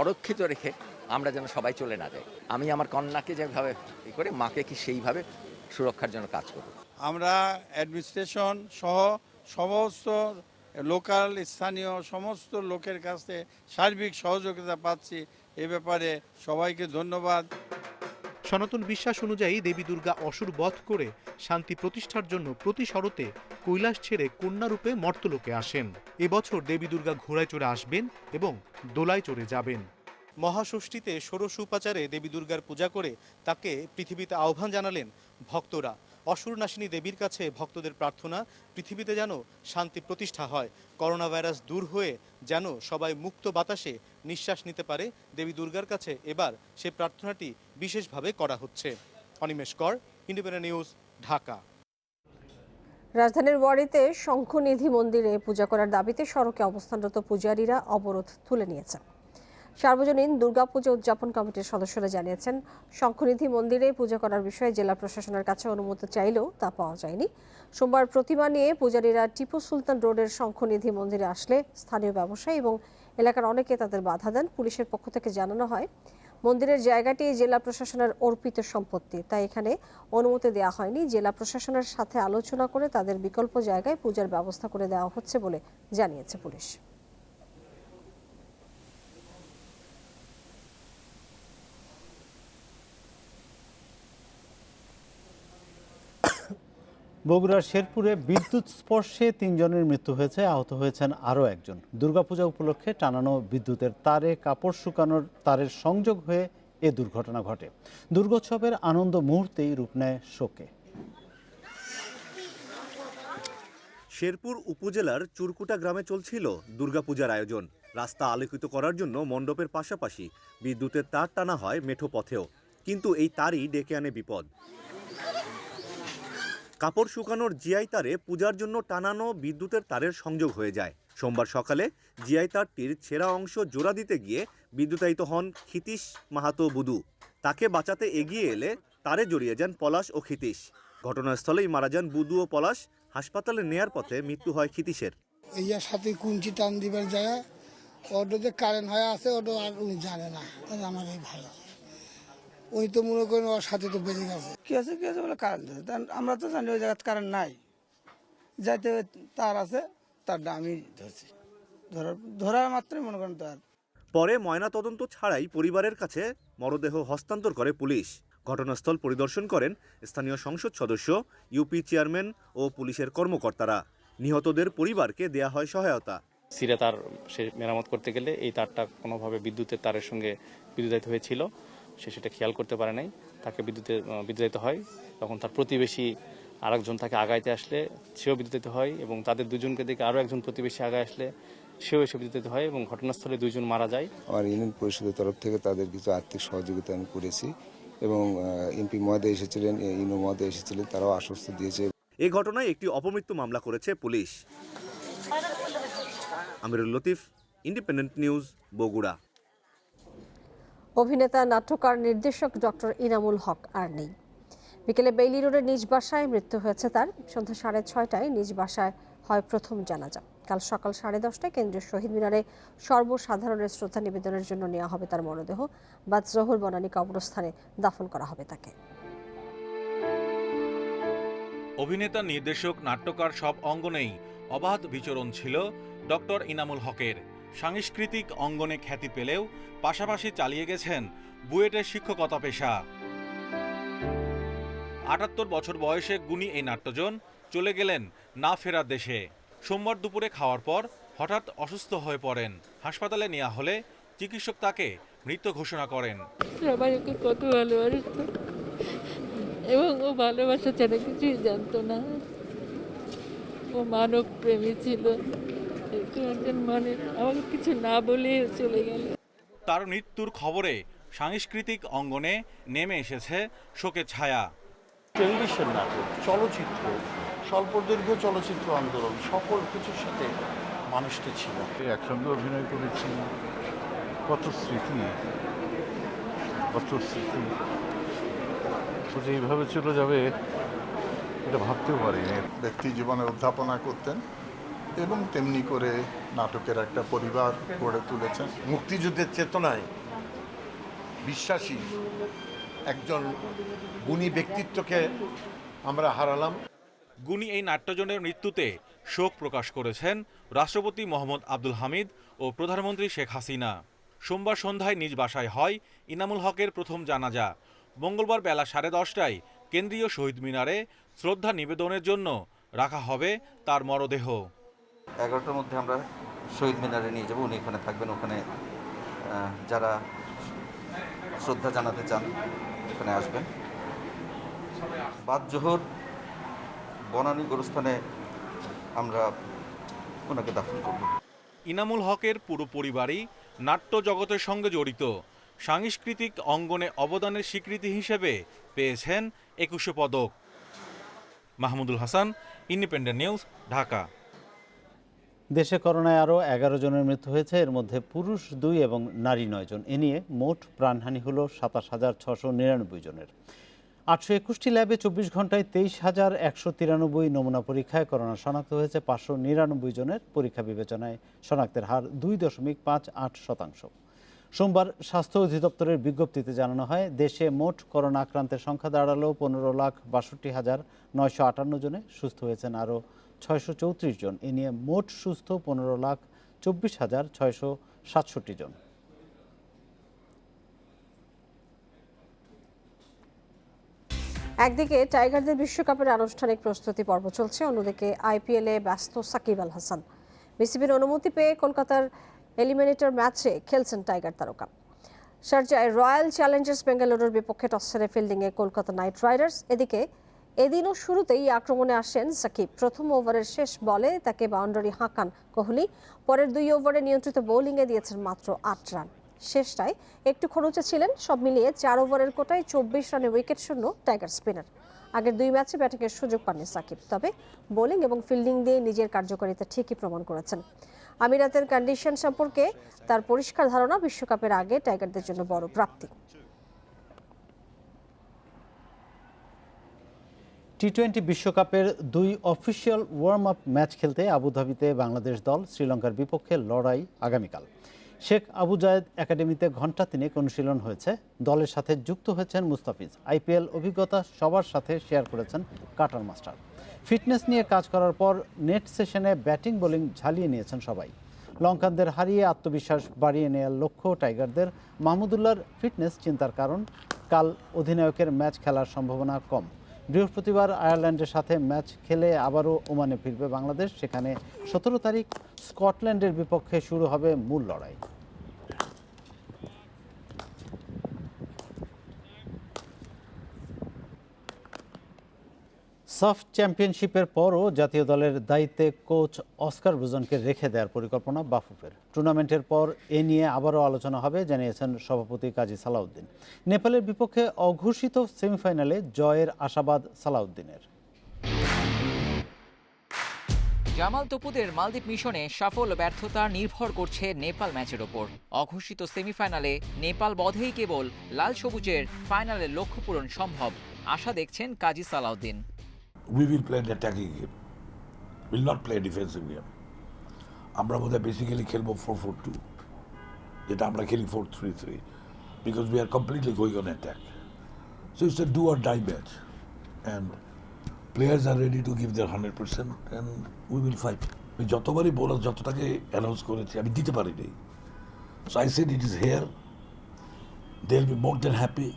অরক্ষিত রেখে আমরা যেন সবাই চলে না যাই। আমি আমার কন্যাকে যেভাবে করে মাকে কি সেইভাবে সুরক্ষার জন্য কাজ করব। আমরা অ্যাডমিনিস্ট্রেশন সহ সমস্ত লোকাল স্থানীয় সমস্ত লোকের কাছে সার্বিক সহযোগিতা পাচ্ছি। এ ব্যাপারে সবাইকে ধন্যবাদ। সনাতন বিশ্বাস অনুযায়ী দেবী দুর্গা অসুর বধ করে শান্তি প্রতিষ্ঠার জন্য প্রতি শরতে কৈলাস ছেড়ে কন্যারূপে মর্তলোকে আসেন। এবছর দেবী দুর্গা ঘোড়ায় চড়ে আসবেন এবং দোলায় চড়ে যাবেন। মহাষষ্ঠীতে ষোড়শ উপাচারে দেবী দুর্গার পূজা করে তাকে পৃথিবীতে আহ্বান জানালেন ভক্তরা। অসুরনাশিনী দেবীর কাছে ভক্তদের প্রার্থনা, পৃথিবীতে যেন শান্তি প্রতিষ্ঠা হয়, করোনা ভাইরাস দূর হয়ে যেন সবাই মুক্ত বাতাসে নিঃশ্বাস নিতে পারে। দেবী দুর্গার কাছে এবার সে প্রার্থনাটি বিশেষভাবে করা হচ্ছে। অনিমেষ কর, ইন্ডিপেন্ডেন্ট নিউজ, ঢাকা। রাজধানীর ওয়ারিতে শঙ্খনিধি মন্দিরে পূজা করার দাবিতে সড়কে অবস্থানরত পূজারীরা অবরোধ তুলে নিয়েছেন। সার্বজনীন দুর্গাপূজা উদযাপন কমিটির সদস্যরা জানিয়েছেন, শঙ্খনিধি মন্দিরে পূজা করার বিষয়ে জেলা প্রশাসনের কাছে অনুমতি চাইলেও তা পাওয়া যায়নি। সোমবার প্রতিমা নিয়ে পূজারীরা টিপু সুলতান রোডের শঙ্খনিধি মন্দিরে আসলে স্থানীয় ব্যবসায়ী এবং এলাকার অনেকে তাদের বাধা দেন। পুলিশের পক্ষ থেকে জানানো হয়, মন্দিরের জায়গাটি জেলা প্রশাসনের অর্পিত সম্পত্তি, তাই এখানে অনুমতি দেওয়া হয়নি। জেলা প্রশাসনের সাথে আলোচনা করে তাদের বিকল্প জায়গায় পূজার ব্যবস্থা করে দেওয়া হচ্ছে বলে জানিয়েছে পুলিশ। বগুড়ার শেরপুরে বিদ্যুৎ স্পর্শে 3 জনের মৃত্যু হয়েছে, আহত হয়েছেন আরও একজন। দুর্গাপূজা উপলক্ষে টানানো বিদ্যুতের তারে কাপড় শুকানোর তারের সংযোগ হয়ে এ দুর্ঘটনা ঘটে। দুর্গোৎসবের আনন্দ মুহূর্তেই রূপ নেয় শোকে। শেরপুর উপজেলার চুরকুটা গ্রামে চলছিল দুর্গাপূজার আয়োজন। রাস্তা আলোকিত করার জন্য মণ্ডপের পাশাপাশি বিদ্যুতের তার টানা হয় মেঠো পথেও, কিন্তু এই তারই ডেকে আনে বিপদ। কাপড় শুকানোর জিআই তারে পূজার জন্য টানানো বিদ্যুতের তারের সংযোগ হয়ে যায়। সোমবার সকালে জিআই তারটির ছেঁড়া অংশ জোড়া দিতে গিয়ে বিদ্যুতায়িত হন ক্ষিতীশ মাহাতো বুদু। তাকে বাঁচাতে এগিয়ে এলে তারে জড়িয়ে যান পলাশ ও ক্ষিতীশ। ঘটনাস্থলেই মারা যান বুদু ও পলাশ। হাসপাতালে নেয়ার পথে মৃত্যু হয় ক্ষিতীশের। ইয়ার সাথে কুঞ্চি টান দিবার যায়, ওটা যে কারেন্ট হয়ে আছে ওটা আর উনি জানে না। আমার এই ভাই ওই তো মনে করেন ওর সাথে তো বেজে গেছে। কি আছে বলে কারেন্ট, আমরা তো জানি ওই জায়গায় কারেন্ট নাই, যাইতে তার আছে, তারটা আমি ধরছি, ধরার মাত্রই মনে করেন তার। পরে ময়না তদন্ত ছাড়াই পরিবারের কাছে মরদেহ হস্তান্তর করে পুলিশ। ঘটনাস্থল পরিদর্শন করেন স্থানীয় সংসদ সদস্য, ইউপি চেয়ারম্যান ও পুলিশের কর্মকর্তারা। নিহতদের পরিবারকে দেয়া হয় সহায়তা। সিরা তার সে মেরামত করতে গেলে এই তারটা কোনোভাবে বিদ্যুতের তারের সঙ্গে বিদ্যুতায়িত হয়েছিল, সে সেটা খেয়াল করতে পারে নাই, তাকে বিদ্যুতায়িত হয়। তখন তার প্রতিবেশী আরেকজন তাকে আগাইতে আসলে সেও বিদ্যুৎ হয়, এবং তাদের দুজনকে দেখে আরও একজন প্রতিবেশী আগায় আসলে সেও এসে বিদ্যুৎ হয়, এবং ঘটনাস্থলে দুইজন মারা যায়। আমার ইউনিয়ন পরিষদের তরফ থেকে তাদের কিছু আর্থিক সহযোগিতা আমি করেছি, এবং এমপি মহোদয় এসেছিলেন, ইউনো মহোদয় এসেছিলেন, তারাও আশ্বস্ত দিয়েছে। এই ঘটনায় একটি অপমৃত্যু মামলা করেছে পুলিশ। আমিরুল লতিফ, ইন্ডিপেন্ডেন্ট নিউজ, বগুড়া। অভিনেতা, নাট্যকার, নির্দেশক ডক্টর ইনামুল হক আর নেই। বিকেলে বেইলি রোডের নিজ বাসায় মৃত্যু হয়েছে তার। সন্ধ্যা 6:30টায় নিজ বাসায় হয় প্রথম জানাজা। কাল সকাল 10:30টায় কেন্দ্রীয় শহীদ মিনারে সর্বসাধারণের শ্রদ্ধা নিবেদনের জন্য নেওয়া হবে তার মরদেহ। বাদ জোহর বনানী কবরস্থানে দাফন করা হবে তাকে। অভিনেতা, নির্দেশক, নাট্যকার সব অঙ্গনেই অবাধ বিচরণ ছিল ডক্টর ইনামুল হকের। সাংস্কৃতিক অঙ্গনে খ্যাতি পেলেও পাশাপাশি চালিয়ে গেছেন বুয়েটের শিক্ষকতা পেশা। ৭৮ বছর বয়সে গুণী এই নাট্যজন চলে গেলেন না ফেরার দেশে। সোমবার দুপুরে খাওয়ার পর হঠাৎ অসুস্থ হয়ে পড়েন। হাসপাতালে নেওয়া হলে চিকিৎসক তাকে মৃত ঘোষণা করেন। সবাই ওকে কত ভালোবাসত, এবং ও ভালোবাসা ছাড়া কিছুই জানতো না। ও মানব প্রেমী ছিল। মানে আমাকে কিছু না বলে চলে গেল। তার মৃত্যুর খবরে সাংস্কৃতিক অঙ্গনে নেমে এসেছে শোকের ছায়া। টেলিভিশন নাটক, চলচ্চিত্র, স্বল্পদৈর্ঘ্য চলচ্চিত্র আন্দোলন, সকল কিছুর সাথে মানুষটি ছিল। একসঙ্গে অভিনয় করেছি, কত স্মৃতি, কত স্মৃতি। যে এইভাবে চলে যাবে এটা ভাবতেও পারিনি। ব্যক্তি জীবনে অধ্যাপনা করতেন এবং তেমনি করে নাটকের একটা পরিবার গড়ে তুলেছেন। মুক্তিযুদ্ধের চেতনায় বিশ্বাসী একজন গুণী ব্যক্তিত্বকে আমরা হারালাম। গুণী এই নাট্যজনের মৃত্যুতে শোক প্রকাশ করেছেন রাষ্ট্রপতি মোহাম্মদ আব্দুল হামিদ ও প্রধানমন্ত্রী শেখ হাসিনা। সোমবার সন্ধ্যায় নিজ বাসায় হয় ইনামুল হকের প্রথম জানাজা। মঙ্গলবার বেলা 10:30টায় কেন্দ্রীয় শহীদ মিনারে শ্রদ্ধা নিবেদনের জন্য রাখা হবে তার মরদেহ। 11টার মধ্যে আমরা শহীদ মিনারে নিয়ে যাব, উনি ওখানে থাকবেন। ওখানে যারা শ্রদ্ধা জানাতে চান ওখানে আসবেন। বাদ জোহর বনানী গোরস্থানে আমরা ওনাকে দাফন করব। ইনামুল হকের পুরো পরিবারই নাট্য জগতের সঙ্গে জড়িত। সাংস্কৃতিক অঙ্গনে অবদানের স্বীকৃতি হিসেবে পেয়েছেন 21 পদক। Mahmudul Hasan, independent news, Dhaka. দেশে করোনায় আরও 11 জনের মৃত্যু হয়েছে, এর মধ্যে পুরুষ 2 এবং নারী 9 জন। এ নিয়ে মোট প্রাণহানি হল 27,699 জনের। 821টি ল্যাবে 24 ঘন্টায় 23,193 নমুনা পরীক্ষায় করোনা শনাক্ত হয়েছে 599 জনের। পরীক্ষা বিবেচনায় শনাক্তের হার 2.58%। সোমবার স্বাস্থ্য অধিদপ্তরের বিজ্ঞপ্তিতে জানানো হয়, দেশে মোট করোনা আক্রান্তের সংখ্যা দাঁড়ালো 15,62,958 জনে। সুস্থ হয়েছেন আরও 634 জন। এ নিয়ে মোট সুস্থ 15,24,667 জন। একদিকে টাইগারদের বিশ্বকাপের আনুষ্ঠানিক প্রস্তুতি পর্ব চলছে, অন্যদিকে আইপিএলে ব্যস্ত সাকিব আল হাসান। বিসিবির অনুমতি পেয়ে কলকাতার এলিমিনেটর ম্যাচে খেলছেন টাইগার তারকা। শারজায় রয়্যাল চ্যালেঞ্জার্স বেঙ্গালুরুর বিপক্ষে টস সেরে ফিল্ডিংয়ে কলকাতা নাইট রাইডার্স। এদিকে এদিনও শুরুতেই আক্রমণে আসেন সাকিব। প্রথম ওভারের শেষ বলে তাকে বাউন্ডারি হাঁকান কোহলি। পরের 2 ওভারে নিয়ন্ত্রিত বোলিংয়ে দিয়েছেন মাত্র 8 রান। শেষটায় একটু খরচে ছিলেন। সব মিলিয়ে 4 ওভারের কোটায় 24 রানে উইকেট শূন্য টাইগার স্পিনার। আগের 2 ম্যাচে ব্যাটিংয়ের সুযোগ পাননি সাকিব, তবে বোলিং এবং ফিল্ডিং দিয়ে নিজের কার্যকারিতা ঠিকই প্রমাণ করেছেন। আমিরাতের কন্ডিশন সম্পর্কে তার পরিষ্কার ধারণা বিশ্বকাপের আগে টাইগারদের জন্য বড় প্রাপ্তি। টি-20 বিশ্বকাপের 2 অফিসিয়াল ওয়ার্ম আপ ম্যাচ খেলতে আবুধাবিতে বাংলাদেশ দল শ্রীলঙ্কার বিপক্ষে লড়াই আগামীকাল। শেখ আবু জায়েদ একাডেমিতে ঘণ্টা 3 অনুশীলন হয়েছে। দলের সাথে যুক্ত হয়েছেন মুস্তাফিজ। আইপিএল অভিজ্ঞতা সবার সাথে শেয়ার করেছেন কাটার মাস্টার। ফিটনেস নিয়ে কাজ করার পর নেট সেশনে ব্যাটিং বোলিং ঝালিয়ে নিয়েছেন সবাই। লঙ্কানদের হারিয়ে আত্মবিশ্বাস বাড়িয়ে নেওয়ার লক্ষ্য টাইগারদের। মাহমুদুল্লাহর ফিটনেস চিন্তার কারণ, কাল অধিনায়কের ম্যাচ খেলার সম্ভাবনা কম। বৃহস্পতিবার আয়ারল্যান্ডের সাথে ম্যাচ খেলে আবারও ওমানে ফিরবে বাংলাদেশ। সেখানে 17 তারিখ স্কটল্যান্ডের বিপক্ষে শুরু হবে মূল লড়াই। সাফ চ্যাম্পিয়নশিপের পরও জাতীয় দলের দায়িত্বে কোচ অস্কার ব্রুজনকে রেখে দেওয়ার পরিকল্পনা বাফুফের। টুর্নামেন্টের পর এ নিয়ে আবারও আলোচনা হবে জানিয়েছেন সভাপতি কাজী সালাউদ্দিন। নেপালের বিপক্ষে অঘোষিত সেমিফাইনালে জয়ের আশাবাদ সালাউদ্দিনের। জামাল তপুদের মালদ্বীপ মিশনে সাফল্য ব্যর্থতা নির্ভর করছে নেপাল ম্যাচের ওপর। অঘোষিত সেমিফাইনালে নেপাল বধেই কেবল লাল সবুজের ফাইনালের লক্ষ্য পূরণ সম্ভব, আশা দেখছেন কাজী Salauddin. We will play an attacking game. Will not play a defensive game. আমরা বোধহয় বেসিক্যালি খেলবো 4-4-2, যেটা আমরা খেলি 4-3-3, because we are completely going on attack. So it's a do or die match, and players are ready to give their 100%, and we will fight. আমি যতবারই bonus যতটাকে announce করেছি আমি দিতে পারিনি, so I said it is here. They'll be more than happy.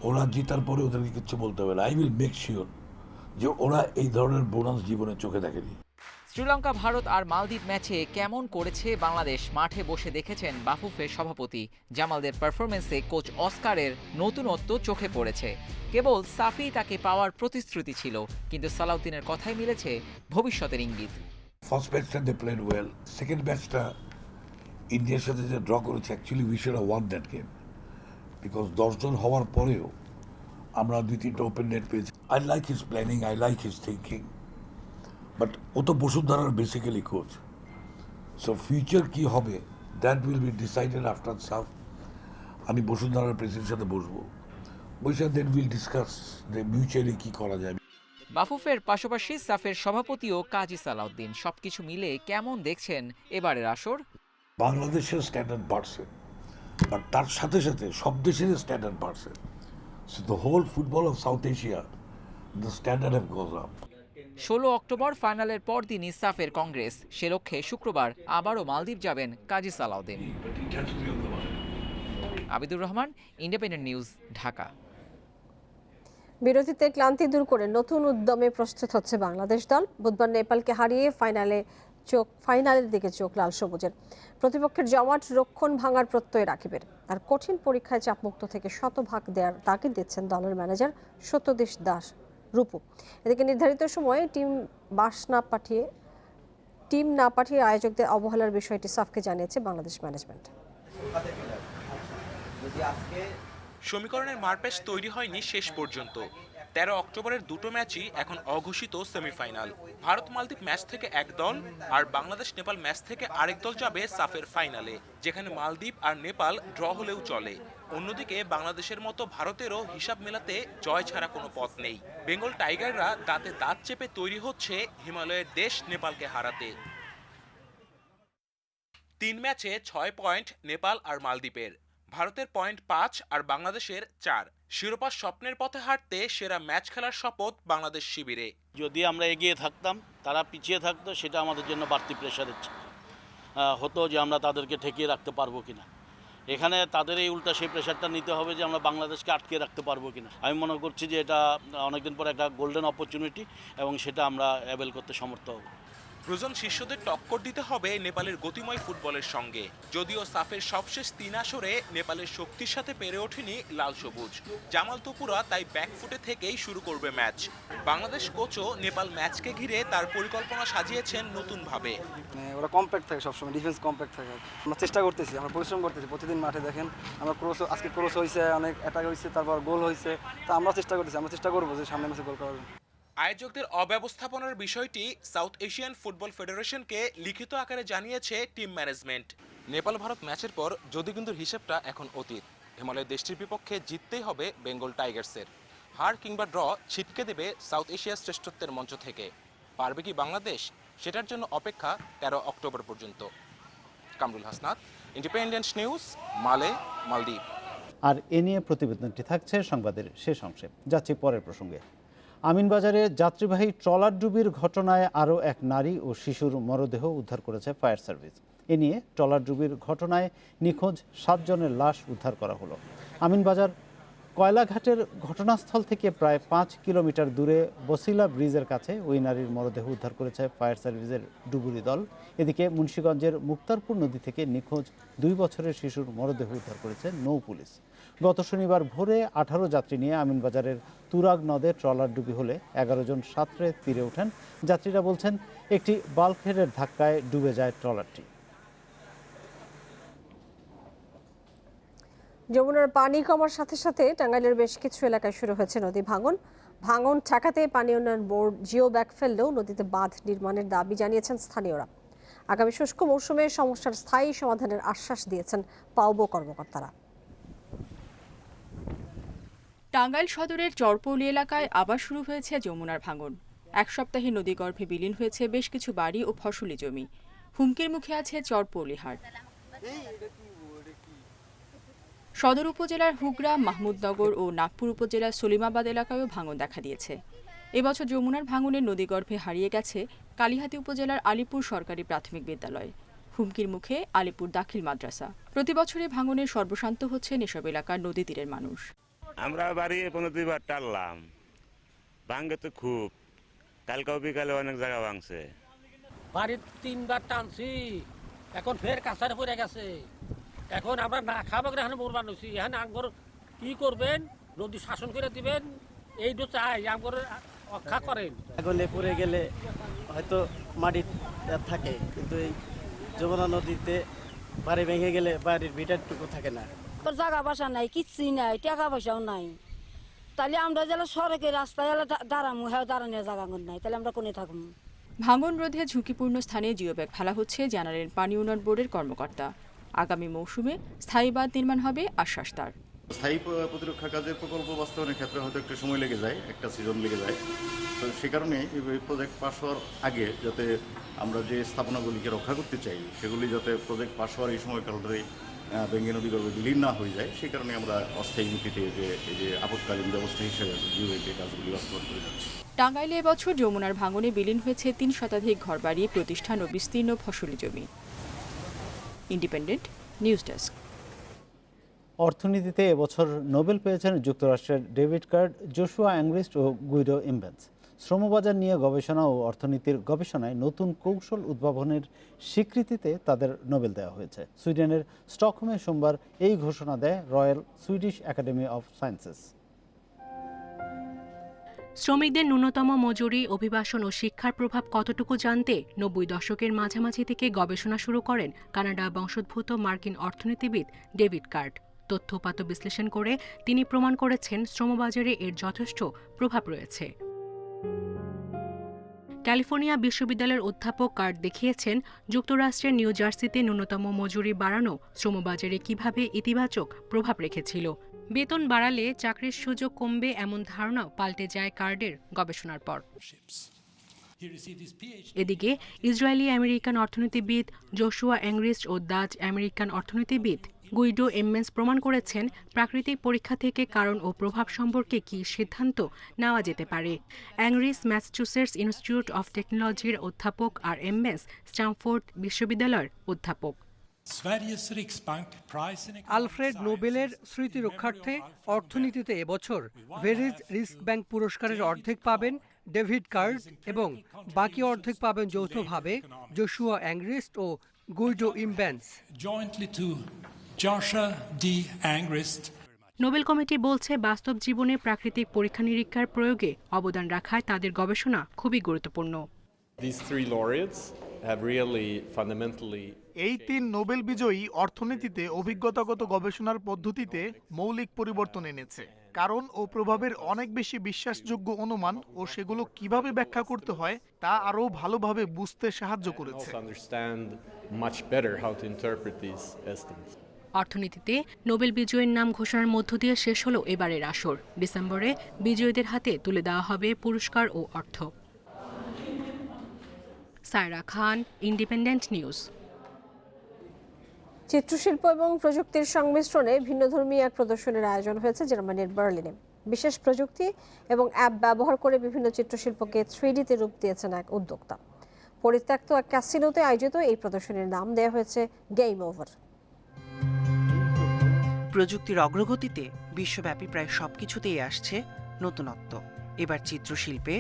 ওরা জিতার পরে ওদেরকে কিছু বলতে হবে না। আই উইল মেক শিওর যে ওরা এই ধরনের বোনাস জীবনে চোখে দেখেনি। শ্রীলঙ্কা, ভারত আর মালদ্বীপ ম্যাচে কেমন করেছে বাংলাদেশ মাঠে বসে দেখেছেন বাফুফের সভাপতি। জামালদের পারফরমেন্সে কোচ অস্কারের নতুনত্ব চোখে পড়েছে। কেবল সাফি তাকে পাওয়ার প্রতিশ্রুতি ছিল, কিন্তু সালাউদ্দিনের কথাই মিলেছে ভবিষ্যতের ইঙ্গিত। ফার্স্ট ম্যাচটা দে প্লেড ওয়েল, সেকেন্ড ম্যাচটা ইন্ডিয়ার সাথে যে ড্র করেছে, actually we should have won that game, because 10 জন হওয়ার পরেও আমরা 2-3টা ওপেন নেট পেয়েছি। I like his planning, I like his thinking, but ও তো বসুন্ধরার বেসিক্যালি কোচ, সো ফিউচার কি হবে that will be decided after SAF. আমি বসুন্ধরার প্রেসিডেন্টের সাথে বসবো, বসে দেন উইল ডিসকাস যে মিউচুয়ালি কি করা যায়। বাফুফের পাশাপাশি সাফের সভাপতিও কাজী সালাউদ্দিন। সবকিছু মিলে কেমন দেখছেন এবারের আসর? বাংলাদেশের স্ট্যান্ডার্ড বাড়ছে, বাট তার সাথে সাথে সব দেশের স্ট্যান্ডার্ড বাড়ছে। So the whole football of South Asia, the standard have gone up. 16 October ফাইনালের পর দিনই সাফের কংগ্রেস। সে লক্ষ্যে শুক্রবার আবারও মালদ্বীপ যাবেন কাজী সালাউদ্দিন। Abidur Rahman, independent news, Dhaka. বিরতিতে ক্লান্তি দূর করে নতুন উদ্যমে প্রস্তুত হচ্ছে বাংলাদেশ দল। বুধবার নেপালকে হারিয়ে ফাইনালের দিকে চোখ লাল সবুজের। প্রতিপক্ষের জমাট রক্ষণ ভাঙার প্রত্যয় রাখিবের। আর কঠিন পরীক্ষায় চাপমুক্ত থেকে শতভাগ দেওয়ার তাগিদ দিচ্ছেন দলের ম্যানেজার সত্যদেশ দাস রূপু। এদিকে নির্ধারিত সময়ে টিম না পাঠিয়ে আয়োজকদের অবহেলার বিষয়টি সাফকে জানিয়েছে বাংলাদেশ ম্যানেজমেন্ট। সমীকরণের মারপ্যাচ তৈরি হয়নি শেষ পর্যন্ত। 13 অক্টোবরের দুটো ম্যাচই এখন অঘোষিত সেমিফাইনাল। ভারত মালদ্বীপ ম্যাচ থেকে এক দল আর বাংলাদেশ নেপাল ম্যাচ থেকে আরেক দল যাবে সাফের ফাইনালে, যেখানে মালদ্বীপ আর নেপাল ড্র হলেও চলে। অন্যদিকে বাংলাদেশের মতো ভারতেরও হিসাব মেলাতে জয় ছাড়া কোনো পথ নেই। বেঙ্গল টাইগাররা দাঁতে দাঁত চেপে তৈরি হচ্ছে হিমালয়ের দেশ নেপালকে হারাতে। 3 ম্যাচে 6 পয়েন্ট নেপাল আর মালদ্বীপের, ভারতের পয়েন্ট 5 আর বাংলাদেশের 4। শিরোপা স্বপ্নের পথে হাঁটতে সেরা ম্যাচ খেলার শপথ বাংলাদেশ শিবিরে। যদি আমরা এগিয়ে থাকতাম, তারা পিছিয়ে থাকতো, সেটা আমাদের জন্য বাড়তি প্রেশারের হতো যে আমরা তাদেরকে ঠেকিয়ে রাখতে পারবো কিনা। এখানে তাদের এই উল্টা সেই প্রেশারটা নিতে হবে যে আমরা বাংলাদেশকে আটকে রাখতে পারবো কিনা। আমি মনে করছি যে এটা অনেকদিন পর একটা গোল্ডেন অপরচুনিটি এবং সেটা আমরা অ্যাভেল করতে সমর্থ হব। ব্রুজন শিষ্যদের টক্কর দিতে হবে নেপালের গতিময় ফুটবলের সঙ্গে। যদিও সাফের সবশেষ 3 আসরে নেপালের শক্তির সাথে পেরে ওঠেনি লাল সবুজ। জামাল তপুরা তাই ব্যাকফুটে থেকেই শুরু করবে ম্যাচ। বাংলাদেশ কোচও নেপাল ম্যাচকে ঘিরে তার পরিকল্পনা সাজিয়েছেন নতুনভাবে। ওরা কম্প্যাক্ট থাকে, সবসময় ডিফেন্স কম্প্যাক্ট থাকে। আমরা চেষ্টা করতেছি, আমরা পরিশ্রম করতেছি প্রতিদিন মাঠে। দেখেন আমরা আজকে ক্রস হয়েছে, অনেক অ্যাটাক হয়েছে, তারপর গোল হয়েছে। তো আমরা চেষ্টা করতেছি, আমরা চেষ্টা করবো যে সামনে ম্যাচে গোল করার। আয়োজকদের অব্যবস্থাপনার বিষয়টি সাউথ এশিয়ান ফুটবল ফেডারেশনকে লিখিত আকারে জানিয়েছে টিম ম্যানেজমেন্ট। নেপাল ভারত ম্যাচের পর যদুবিন্দুর হিসেবটা এখন অতীত। হিমালয় দেশটির বিপক্ষে জিততেই হবে বেঙ্গল টাইগার্সের। হার কিংবা ড্র ছিটকে দেবে সাউথ এশিয়ার শ্রেষ্ঠত্বের মঞ্চ থেকে। পারবে কি বাংলাদেশ, সেটার জন্য অপেক্ষা 13 অক্টোবর পর্যন্ত। কামরুল হাসনাত, ইন্ডিপেন্ডেন্ট নিউজ, মালে, মালদ্বীপ। আর এ নিয়ে প্রতিবেদনটি থাকছে সংবাদের শেষ অংশে। যাচ্ছি পরের প্রসঙ্গে। আমিনবাজারে যাত্রীবাহী ট্রলার ডুবির ঘটনায় আরও এক নারী ও শিশুর মরদেহ উদ্ধার করেছে ফায়ার সার্ভিস। এ নিয়ে ট্রলার ডুবির ঘটনায় নিখোঁজ 7 জনের লাশ উদ্ধার করা হলো। আমিনবাজার কয়লাঘাটের ঘটনাস্থল থেকে প্রায় 5 কিলোমিটার দূরে বসিলা ব্রিজের কাছে ওই নারীর মরদেহ উদ্ধার করেছে ফায়ার সার্ভিসের ডুবুরি দল। এদিকে মুন্সিগঞ্জের মুক্তারপুর নদী থেকে নিখোঁজ 2 বছরের শিশুর মরদেহ উদ্ধার করেছে নৌ পুলিশ। গত শনিবার ভোরে 18 যাত্রী নিয়ে আমিনবাজারের তুরাগ নদে ট্রলার ডুবি হলে 11 জন সাঁতরে তীরে ওঠেন। যাত্রীরা বলছেন একটি বাল্কহেডের ধাক্কায় ডুবে যায় ট্রলারটি। যমুনার পানি কমার সাথে সাথে টাঙ্গাইলের বেশ কিছু এলাকায় শুরু হয়েছে নদী ভাঙন ঠেকাতে পানি উন্নয়ন বোর্ড জিও ব্যাগ ফেললেও নদীতে বাঁধ নির্মাণের দাবি জানিয়েছেন স্থানীয়রা। আগামী শুষ্ক মৌসুমে সমস্যার স্থায়ী সমাধানের আশ্বাস দিয়েছেন পাউবো কর্মকর্তারা। টাঙ্গাইল সদরের চরপৌলি এলাকায় আবার শুরু হয়েছে যমুনার ভাঙন। এক সপ্তাহে নদীগর্ভে বিলীন হয়েছে বেশ কিছু বাড়ি ও ফসলি জমি। হুমকির মুখে আছে চরপৌলি হাট। সদর উপজেলার হুগরা, মাহমুদনগর ও নাগপুর উপজেলার সলিমাবাদ এলাকায়ও ভাঙন দেখা দিয়েছে। এবছর যমুনার ভাঙনে নদীগর্ভে হারিয়ে গেছে কালিহাতী উপজেলার আলিপুর সরকারি প্রাথমিক বিদ্যালয়। হুমকির মুখে আলিপুর দাখিল মাদ্রাসা। প্রতি বছরই ভাঙনে সর্বশান্ত হচ্ছেন এসব এলাকার নদী তীরের মানুষ। আমরা বাড়ি 15-2 টানলাম, ভাঙে তো খুব, কালকাও বিকালে অনেক জায়গা ভাঙছে। বাড়ির 3বার টানছি, এখন ফের কাছারে পড়ে গেছে। এখন আমরা না খাবো এখানে মরবার নছি। এখানে আঙ্গর কি করবেন, নদী শাসন করে দিবেন, এইটু চাই আঙ্গর রক্ষা করেন। আগুনে পড়ে গেলে হয়তো মাটি থাকে, কিন্তু এই যমুনা নদীতে বাড়ি ভেঙে গেলে বাড়ির ভিটারটুকু থাকে না। জায়গা বাসা নাই, কিচ্ছুই নাই, টাকা পয়সাও নাই। তাহলে আমরা যারা সড়কের রাস্তায় দাঁড়ামু, হ্যাঁ দাঁড়ানোর জায়গা নাই, তাহলে আমরা কোনে থাকবো? ভাঙন রোধে ঝুঁকিপূর্ণ স্থানে জিও ব্যাগ ফেলা হচ্ছে জানালেন পানি উন্নয়ন বোর্ডের কর্মকর্তা। আগামী মৌসুমে স্থায়ী বাঁধ নির্মাণ হবে আশ্বাস তার। স্থায়ী প্রতিরক্ষা কাজের প্রকল্প বাস্তবায়নের ক্ষেত্রে হয়তো একটু সময় লেগে যায়, একটা সিজন লেগে যায়। তো সে কারণে এই প্রজেক্ট পাস হওয়ার আগে যাতে আমরা যে স্থাপনাগুলিকে রক্ষা করতে চাই সেগুলি যাতে প্রজেক্ট পাস হওয়ার এই সময়কালটাই ভেঙে নদীগর্ভে বিলীন না হয়ে যায়, সেই কারণে আমরা অস্থায়ী ভিত্তিতে এই যে আপৎকালীন ব্যবস্থা হিসেবে জিওএকে কাজগুলি বাস্তবায়ন করে যাচ্ছি। টাঙ্গাইলে এবছর যমুনার ভাঙনে বিলীন হয়েছে 3 শতাধিক ঘরবাড়ি, প্রতিষ্ঠান ও বিস্তীর্ণ ফসলি জমি। Independent news desk. অর্থনীতিতে এবছর নোবেল পেয়েছেন যুক্তরাষ্ট্রের ডেভিড কার্ড, জোশুয়া অ্যাংরিস্ট ও গুইডো ইমবেন্স। শ্রমবাজার নিয়ে গবেষণা ও অর্থনীতির গবেষণায় নতুন কৌশল উদ্ভাবনের স্বীকৃতিতে তাদের নোবেল দেওয়া হয়েছে। সুইডেনের স্টকহোমে সোমবার এই ঘোষণা দেয় royal Swedish academy of sciences. শ্রমিকদের ন্যূনতম মজুরি, অভিবাসন ও শিক্ষার প্রভাব কতটুকু জানতে 90 দশকের মাঝামাঝি থেকে গবেষণা শুরু করেন কানাডা বংশোদ্ভূত মার্কিন অর্থনীতিবিদ ডেভিড কার্ড। তথ্য-উপাত্ত বিশ্লেষণ করে তিনি প্রমাণ করেছেন শ্রমবাজারে এর যথেষ্ট প্রভাব রয়েছে। ক্যালিফোর্নিয়া বিশ্ববিদ্যালয়ের অধ্যাপক কার্ড দেখিয়েছেন যুক্তরাষ্ট্রের নিউ জার্সিতে ন্যূনতম মজুরি বাড়ানো শ্রমবাজারে কিভাবে ইতিবাচক প্রভাব রেখেছিল। বেতন বাড়ালে চাকরির সুযোগ কমবে এমন ধারণাও পাল্টে যায় কার্ডের গবেষণার পর। এদিকে ইসরায়েলি আমেরিকান অর্থনীতিবিদ জোশুয়া অ্যাংরিস্ট ও ডাচ আমেরিকান অর্থনীতিবিদ গুইডো ইমবেন্স প্রমাণ করেছেন প্রাকৃতিক পরীক্ষা থেকে কারণ ও প্রভাব সম্পর্কে কী সিদ্ধান্ত নেওয়া যেতে পারে। অ্যাংরিস ম্যাসাচুসেটস ইনস্টিটিউট অফ টেকনোলজির অধ্যাপক আর ইমবেন্স স্ট্যামফোর্ড বিশ্ববিদ্যালয়ের অধ্যাপক। আলফ্রেড নোবেলের স্মৃতি রক্ষার্থে অর্থনীতিতে এবছর ভেরিজ রিস্ক ব্যাংক পুরস্কারের অর্ধেক পাবেন ডেভিড কার্ড এবং বাকি অর্ধেক পাবেন যৌথভাবে জোশুয়া অ্যাংরিস্ট ও গুইডো ইমবেন্স। নোবেল কমিটি বলছে বাস্তব জীবনে প্রাকৃতিক পরীক্ষা নিরীক্ষার প্রয়োগে অবদান রাখায় তাদের গবেষণা খুবই গুরুত্বপূর্ণ। এই 3 নোবেল বিজয়ী অর্থনীতিতে অভিজ্ঞতাগত গবেষণার পদ্ধতিতে মৌলিক পরিবর্তন এনেছে। কারণ ও প্রভাবের অনেক বেশি বিশ্বাসযোগ্য অনুমান ও সেগুলো কিভাবে ব্যাখ্যা করতে হয় তা আরও ভালোভাবে বুঝতে সাহায্য করেছে। অর্থনীতিতে নোবেল বিজয়ীর নাম ঘোষণার মধ্য দিয়ে শেষ হলো এবারের আসর। ডিসেম্বরে বিজয়ীদের হাতে তুলে দেওয়া হবে পুরস্কার ও অর্থ। সায়রা খান, ইন্ডিপেন্ডেন্ট নিউজ। চিত্রশিল্প এবং প্রযুক্তির সংমিশ্রণে ভিন্নধর্মী এক প্রদর্শনীর আয়োজন হয়েছে জার্মানির বার্লিনে। বিশেষ প্রযুক্তি এবং অ্যাপ ব্যবহার করে বিভিন্ন চিত্রশিল্পকে 3D-তে রূপ দিয়েছেন এক উদ্যোক্তা। পরিত্যক্ত এক ক্যাসিনোতে আয়োজিত এই প্রদর্শনীর নাম দেওয়া হয়েছে গেম ওভার। প্রযুক্তির অগ্রগতিতে বিশ্বব্যাপী প্রায় সবকিছুতেই আসছে নতুনত্ব। এবার চিত্রশিল্পে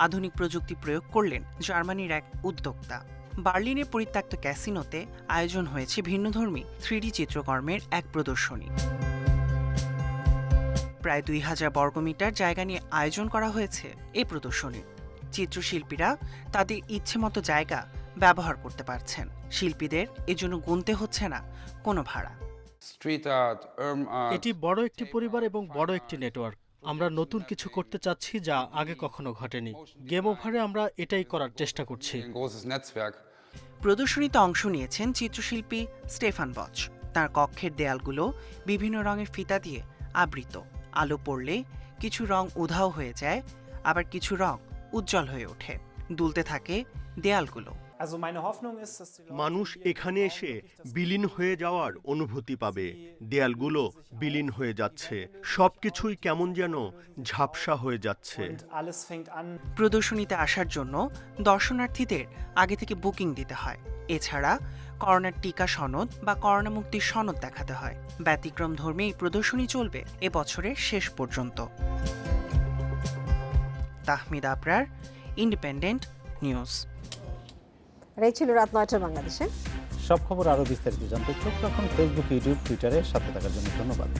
আধুনিক প্রযুক্তি প্রয়োগ করলেন জার্মানির এক উদ্যোক্তা। বার্লিনের পরিত্যক্ত ক্যাসিনোতে আয়োজন হয়েছে ভিন্নধর্মী 3D চিত্রকর্মের এক প্রদর্শনী। প্রায় 2000 বর্গমিটার জায়গা নিয়ে আয়োজন করা হয়েছে এই প্রদর্শনী। চিত্রশিল্পীরা তাদের ইচ্ছে মতো জায়গা ব্যবহার করতে পারছেন। শিল্পীদের এজন্য গুনতে হচ্ছে না কোনো ভাড়া। এটি বড় একটি পরিবার এবং বড় একটি নেটওয়ার্ক। আমরা নতুন কিছু করতে চাচ্ছি যা আগে কখনো ঘটেনি। গেম ওভারে আমরা এটাই করার চেষ্টা করছি। প্রদর্শনীতে অংশ নিয়েছেন চিত্রশিল্পী স্টেফান বচ। তার কক্ষের দেয়ালগুলো বিভিন্ন রঙের ফিতা দিয়ে আবৃত। আলো পড়লে কিছু রং উধাও হয়ে যায়, আবার কিছু রং উজ্জ্বল হয়ে ওঠে। দুলতে থাকে দেয়ালগুলো। মানুষ এখানে এসে বিলীন হয়ে যাওয়ার অনুভূতি পাবে। দেয়ালগুলো বিলীন হয়ে যাচ্ছে, সবকিছুই কেমন যেন ঝাপসা হয়ে যাচ্ছে। প্রদর্শনীতে আসার জন্য দর্শনার্থীদের আগে থেকে বুকিং দিতে হয়। এছাড়া করোনার টিকা সনদ বা করোনা মুক্তির সনদ দেখাতে হয়। ব্যতিক্রমধর্মী এই প্রদর্শনী চলবে এবছরের শেষ পর্যন্ত। Tahmid Abrar, independent news. এই ছিল রাত 9টার বাংলাদেশে। সব খবর আরও বিস্তারিত জানতে চোখ রাখুন ফেসবুক, ইউটিউব, টুইটারে। সাথে থাকার জন্য ধন্যবাদ।